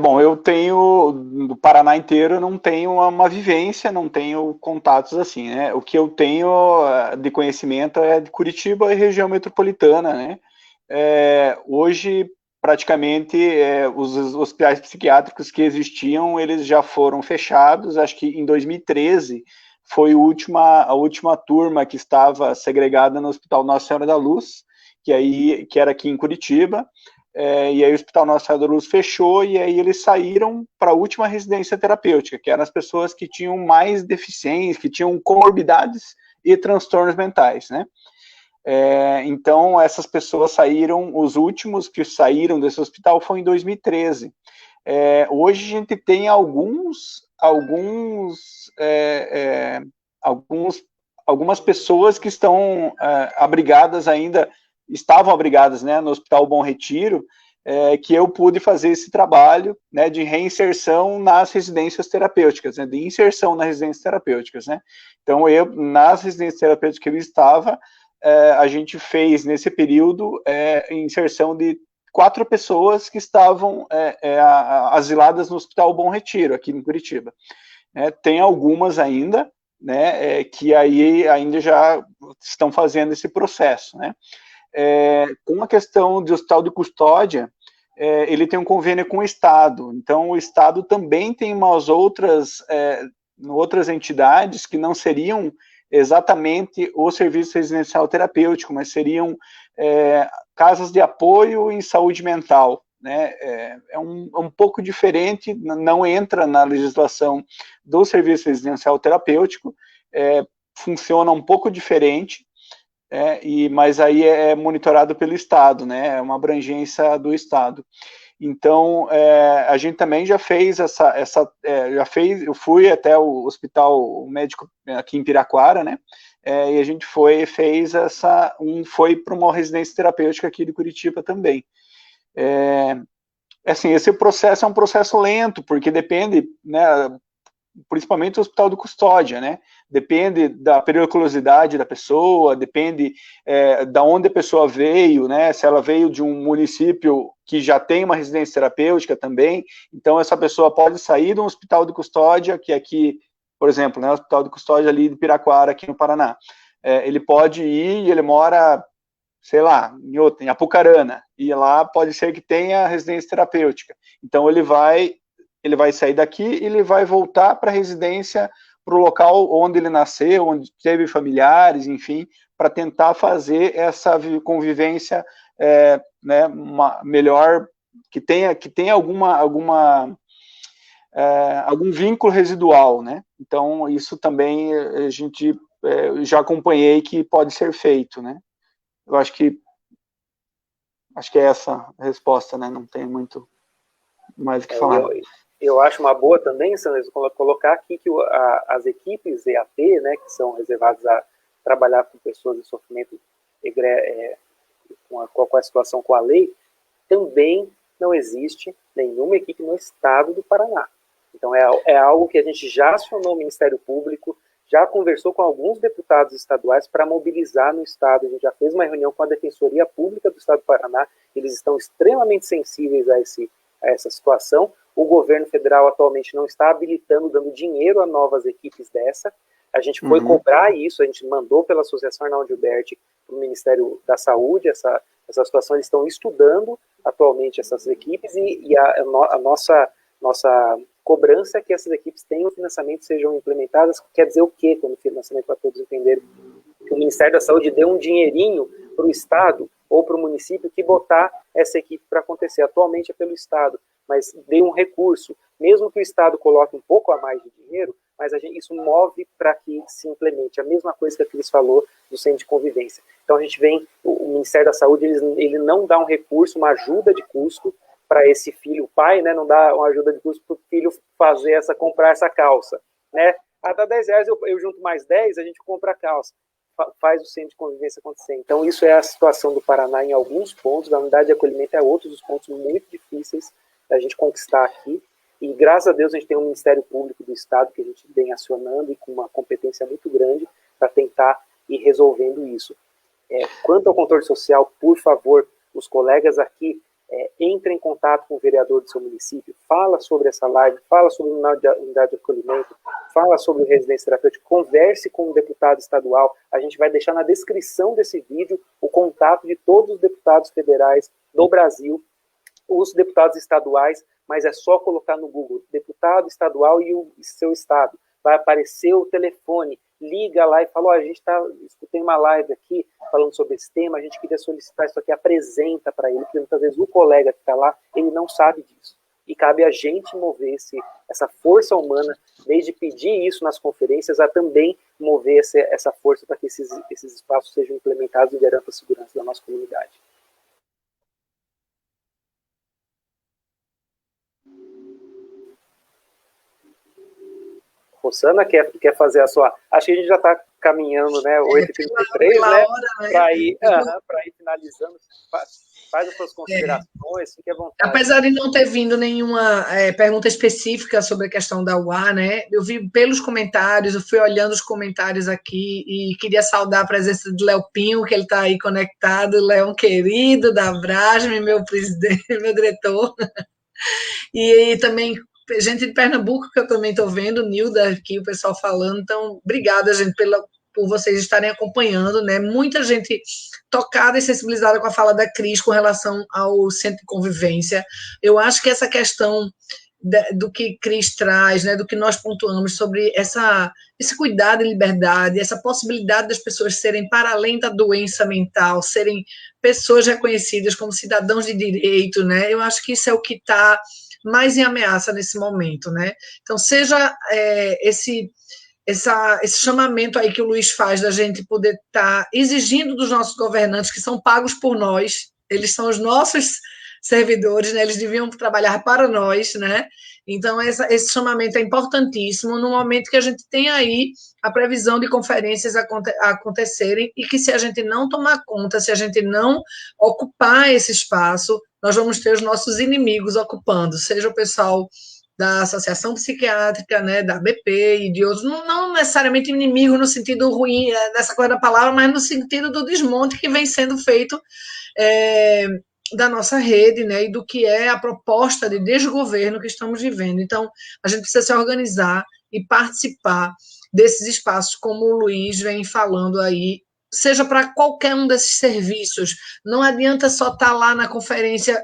Bom, eu tenho, do Paraná inteiro, eu não tenho uma vivência, não tenho contatos assim, né? O que eu tenho de conhecimento é de Curitiba e região metropolitana, né? Hoje, praticamente, os hospitais psiquiátricos que existiam, eles já foram fechados. Acho que em 2013 foi a última turma que estava segregada no Hospital Nossa Senhora da Luz, que era aqui em Curitiba. E aí o Hospital Nossa Senhora da Luz fechou, e aí eles saíram para a última residência terapêutica, que eram as pessoas que tinham mais deficiências, que tinham comorbidades e transtornos mentais, né? Então, essas pessoas saíram, os últimos que saíram desse hospital foi em 2013. Hoje a gente tem algumas pessoas que estão abrigadas ainda, estavam abrigadas, né, no Hospital Bom Retiro, que eu pude fazer esse trabalho, né, de reinserção nas residências terapêuticas, né, de inserção nas residências terapêuticas, né. Então, nas residências terapêuticas que eu estava, a gente fez, nesse período, inserção de 4 pessoas que estavam asiladas no Hospital Bom Retiro, aqui em Curitiba. Tem algumas ainda, né, que aí ainda já estão fazendo esse processo, né. Com a questão de hospital de custódia, ele tem um convênio com o Estado, então o Estado também tem umas outras entidades que não seriam exatamente o serviço residencial terapêutico, mas seriam casas de apoio em saúde mental, né? É um pouco diferente, não entra na legislação do serviço residencial terapêutico, funciona um pouco diferente, mas aí é monitorado pelo Estado, né? É uma abrangência do Estado. Então, a gente também já fez eu fui até o hospital médico aqui em Piraquara, né? E a gente foi para uma residência terapêutica aqui de Curitiba também. Assim, esse processo é um processo lento, porque depende, né, principalmente o hospital de custódia, né? Depende da periculosidade da pessoa, depende da onde a pessoa veio, né? Se ela veio de um município que já tem uma residência terapêutica também, então essa pessoa pode sair de um hospital de custódia, que aqui, por exemplo, né, o hospital de custódia ali de Piraquara, aqui no Paraná, ele pode ir e ele mora, sei lá, em Apucarana, e lá pode ser que tenha residência terapêutica, então ele vai sair daqui e ele vai voltar para a residência, para o local onde ele nasceu, onde teve familiares, enfim, para tentar fazer essa convivência né, melhor, que tenha algum vínculo residual, né? Então, isso também a gente já acompanhei que pode ser feito, né? Eu acho que é essa a resposta, né? Não tem muito mais o que falar.
Eu acho uma boa também, Sanders, colocar aqui que as equipes EAP, né, que são reservadas a trabalhar com pessoas em sofrimento com a situação com a lei, também não existe nenhuma equipe no estado do Paraná. Então é algo que a gente já acionou o Ministério Público, já conversou com alguns deputados estaduais para mobilizar no estado. A gente já fez uma reunião com a Defensoria Pública do estado do Paraná, eles estão extremamente sensíveis a essa situação. O governo federal atualmente não está habilitando, dando dinheiro a novas equipes dessa. A gente foi cobrar isso, a gente mandou pela Associação Arnaldo Gilberti para o Ministério da Saúde essa situação. Eles estão estudando atualmente essas equipes e a nossa cobrança é que essas equipes tenham financiamento, sejam implementadas. Quer dizer o quê quando financiamento, para todos entenderem? Que o Ministério da Saúde dê um dinheirinho para o Estado ou para o município que botar essa equipe para acontecer. Atualmente é pelo Estado, mas dê um recurso. Mesmo que o Estado coloque um pouco a mais de dinheiro, mas isso move para que se implemente. A mesma coisa que a Cris falou do centro de convivência. Então a gente vem, o Ministério da Saúde, ele não dá um recurso, uma ajuda de custo para esse filho, o pai, né, não dá uma ajuda de custo para o filho comprar essa calça, né? Dá 10 reais, eu junto mais 10, a gente compra a calça. Faz o centro de convivência acontecer. Então isso é a situação do Paraná em alguns pontos, da unidade de acolhimento é outros dos pontos muito difíceis da gente conquistar aqui. E graças a Deus a gente tem um Ministério Público do Estado que a gente vem acionando e com uma competência muito grande para tentar ir resolvendo isso. Quanto ao controle social, por favor, os colegas aqui entrem em contato com o vereador do seu município, fala sobre essa live, fala sobre a unidade de acolhimento, fala sobre o residência terapêutica, converse com o deputado estadual. A gente vai deixar na descrição desse vídeo o contato de todos os deputados federais do Brasil, os deputados estaduais, mas é só colocar no Google, deputado estadual e o seu estado. Vai aparecer o telefone, liga lá e fala, a gente escutei uma live aqui falando sobre esse tema, a gente queria solicitar isso aqui, apresenta para ele, porque muitas vezes o colega que está lá, ele não sabe disso. E cabe a gente mover essa força humana, desde pedir isso nas conferências, a também mover essa força para que esses espaços sejam implementados e garantam a segurança da nossa comunidade. Rosana quer fazer a sua... Acho que a gente já está caminhando, né? 8h33, né? Para ir finalizando. Faz as suas considerações, fique à vontade.
Apesar de não ter vindo nenhuma pergunta específica sobre a questão da UA, né? Eu vi pelos comentários, eu fui olhando os comentários aqui e queria saudar a presença de Léo Pinho, que ele está aí conectado. Léo, querido da Brasme, meu presidente, meu diretor. E também gente de Pernambuco, que eu também estou vendo, Nilda aqui, o pessoal falando. Então, obrigada, gente, por vocês estarem acompanhando, né? Muita gente tocada e sensibilizada com a fala da Cris com relação ao centro de convivência. Eu acho que essa questão do que Cris traz, né, do que nós pontuamos sobre esse cuidado e liberdade, essa possibilidade das pessoas serem, para além da doença mental, serem pessoas reconhecidas como cidadãos de direito, né? Eu acho que isso é o que está mais em ameaça nesse momento, né? Então, seja esse chamamento aí que o Luiz faz da gente poder estar exigindo dos nossos governantes, que são pagos por nós, eles são os nossos servidores, né? Eles deviam trabalhar para nós, né? Então, esse chamamento é importantíssimo no momento que a gente tem aí a previsão de conferências acontecerem e que, se a gente não tomar conta, se a gente não ocupar esse espaço, nós vamos ter os nossos inimigos ocupando, seja o pessoal da Associação Psiquiátrica, né, da ABP e de outros, não necessariamente inimigo no sentido ruim, nessa coisa da palavra, mas no sentido do desmonte que vem sendo feito da nossa rede, né, e do que é a proposta de desgoverno que estamos vivendo. Então, a gente precisa se organizar e participar desses espaços, como o Luiz vem falando aí, seja para qualquer um desses serviços. Não adianta só estar lá na conferência,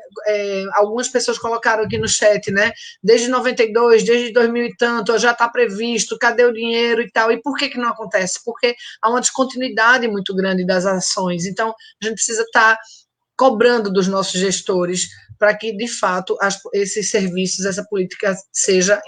algumas pessoas colocaram aqui no chat, né? Desde 92, desde 2000 e tanto, já está previsto, cadê o dinheiro e tal? E por que não acontece? Porque há uma descontinuidade muito grande das ações. Então, a gente precisa estar cobrando dos nossos gestores para que, de fato, esses serviços, essa política seja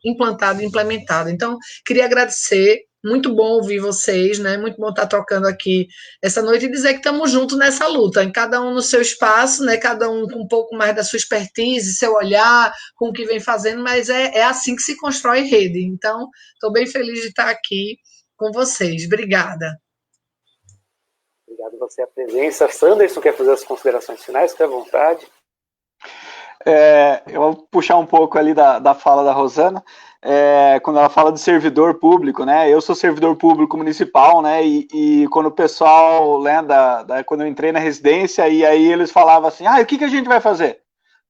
implantada e implementada. Então, queria agradecer, muito bom ouvir vocês, né? Muito bom estar trocando aqui essa noite e dizer que estamos juntos nessa luta, em cada um no seu espaço, né? Cada um com um pouco mais da sua expertise, seu olhar, com o que vem fazendo, mas é assim que se constrói rede. Então, estou bem feliz de estar aqui com vocês. Obrigada.
Obrigado a você a presença. Sanderson quer fazer as considerações finais? Fique à vontade.
Eu vou puxar um pouco ali da fala da Rosana, quando ela fala de servidor público, né? Eu sou servidor público municipal, né? E quando o pessoal, né, quando eu entrei na residência, e aí eles falavam assim, o que a gente vai fazer?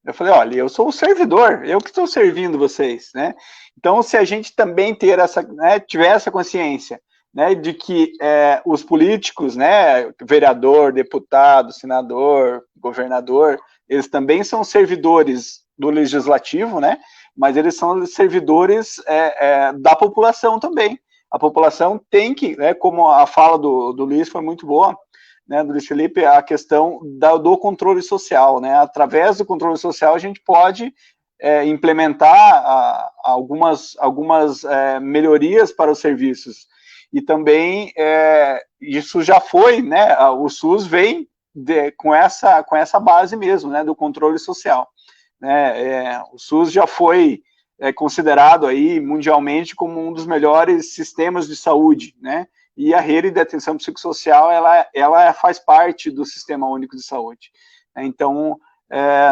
Eu falei, olha, eu sou o servidor, eu que estou servindo vocês, né? Então, se a gente também ter essa, né, tiver essa consciência, né, de que os políticos, né, vereador, deputado, senador, governador, eles também são servidores do legislativo, né? Mas eles são servidores da população também. A população tem que, né, como a fala do Luiz foi muito boa, né, do Luiz Felipe, a questão do controle social, né? Através do controle social a gente pode implementar algumas melhorias para os serviços. E também isso já foi, né? O SUS vem com essa base mesmo, né? Do controle social. Né? O SUS já foi considerado aí mundialmente como um dos melhores sistemas de saúde, né? E a rede de atenção psicossocial, ela faz parte do Sistema Único de Saúde. Então,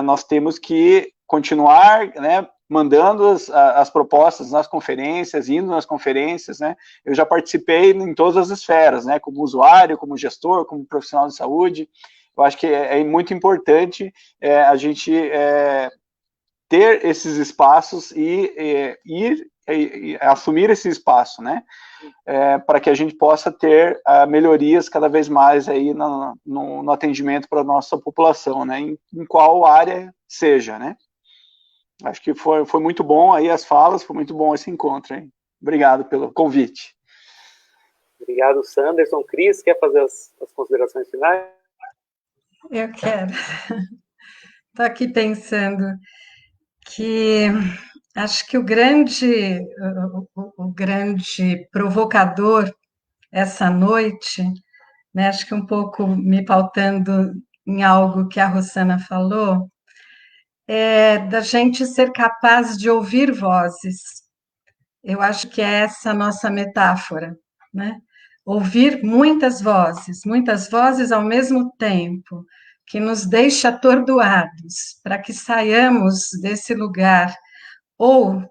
nós temos que continuar, né, mandando as propostas nas conferências, indo nas conferências, né? Eu já participei em todas as esferas, né? Como usuário, como gestor, como profissional de saúde. Eu acho que é muito importante a gente ter esses espaços e assumir esse espaço, né? Para que a gente possa ter melhorias cada vez mais aí no atendimento para a nossa população, né? Em qual área seja, né? Acho que foi muito bom aí as falas, foi muito bom esse encontro, hein? Obrigado pelo convite.
Obrigado, Sanderson. Cris, quer fazer as considerações finais?
Eu quero. Estou aqui pensando que acho que o grande provocador essa noite, né, acho que um pouco me pautando em algo que a Rosana falou, é da gente ser capaz de ouvir vozes. Eu acho que é essa a nossa metáfora, né? Ouvir muitas vozes ao mesmo tempo, que nos deixa atordoados, para que saiamos desse lugar ou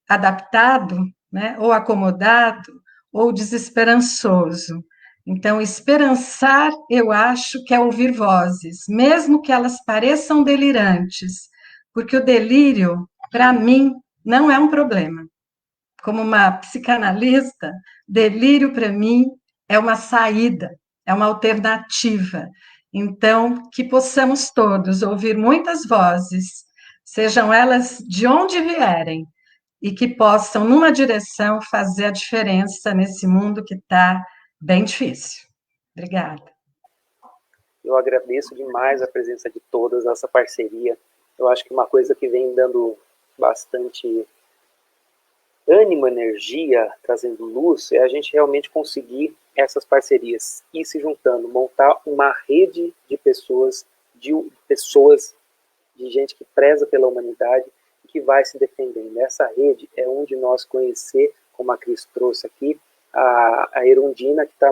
adaptado, né, ou acomodado, ou desesperançoso. Então, esperançar, eu acho que é ouvir vozes, mesmo que elas pareçam delirantes, porque o delírio, para mim, não é um problema. Como uma psicanalista, delírio para mim é uma saída, é uma alternativa. Então, que possamos todos ouvir muitas vozes, sejam elas de onde vierem, e que possam, numa direção, fazer a diferença nesse mundo que está bem difícil. Obrigada.
Eu agradeço demais a presença de todas, essa parceria. Eu acho que uma coisa que vem dando bastante ânimo, energia, trazendo luz, é a gente realmente conseguir essas parcerias, ir se juntando, montar uma rede de pessoas, de gente que preza pela humanidade e que vai se defendendo. Essa rede é onde nós conhecer, como a Cris trouxe aqui, a Erundina, que está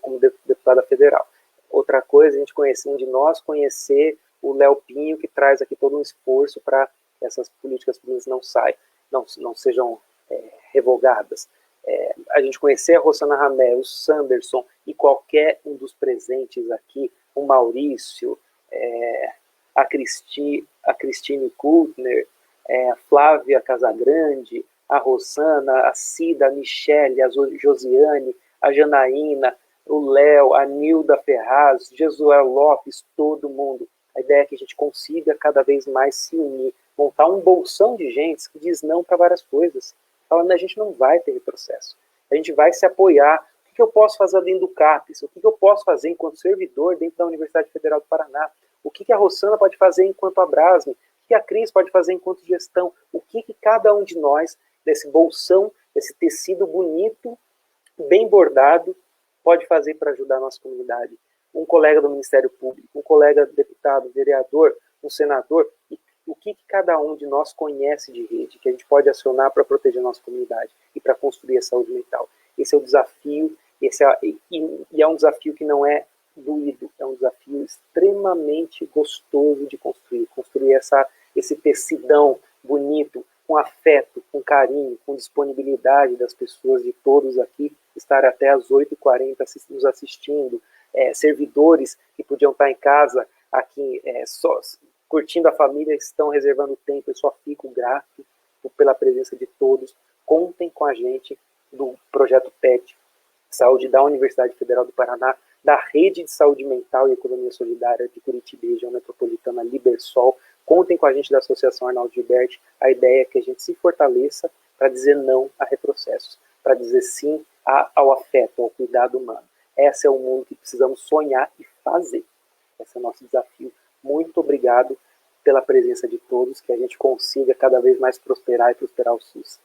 como deputada federal. Outra coisa, a gente conhecer, de nós conhecer o Léo Pinho, que traz aqui todo um esforço para essas políticas públicas não sejam revogadas. A gente conhecer a Rosana Ramé, o Sanderson e qualquer um dos presentes aqui, o Maurício, a Cristine Kultner, a Flávia Casagrande, a Rosana, a Cida, a Michele, a Josiane, a Janaína, o Léo, a Nilda Ferraz, Jesuel Lopes, todo mundo. A ideia é que a gente consiga cada vez mais se unir, montar um bolsão de gente que diz não para várias coisas, falando que a gente não vai ter retrocesso, a gente vai se apoiar. O que eu posso fazer dentro do CAPES? O que eu posso fazer enquanto servidor dentro da Universidade Federal do Paraná? O que a Rosana pode fazer enquanto Abrasme? O que a Cris pode fazer enquanto gestão? O que cada um de nós, desse bolsão, desse tecido bonito, bem bordado, pode fazer para ajudar a nossa comunidade? Um colega do Ministério Público, um colega deputado, vereador, um senador, e o que cada um de nós conhece de rede, que a gente pode acionar para proteger a nossa comunidade e para construir a saúde mental. Esse é o desafio, e é um desafio que não é doído, é um desafio extremamente gostoso de construir esse tecidão bonito, com afeto, com carinho, com disponibilidade das pessoas, de todos aqui, estar até às 8h40 nos assistindo, servidores que podiam estar em casa aqui curtindo a família, estão reservando tempo. Eu só fico grato pela presença de todos. Contem com a gente do Projeto PET, Saúde da Universidade Federal do Paraná, da Rede de Saúde Mental e Economia Solidária de Curitiba e Região Metropolitana Libersol. Contem com a gente da Associação Arnaldo Gilberti. A ideia é que a gente se fortaleça para dizer não a retrocessos, para dizer sim ao afeto, ao cuidado humano. Esse é o mundo que precisamos sonhar e fazer. Esse é o nosso desafio. Muito obrigado pela presença de todos, que a gente consiga cada vez mais prosperar e prosperar o SUS.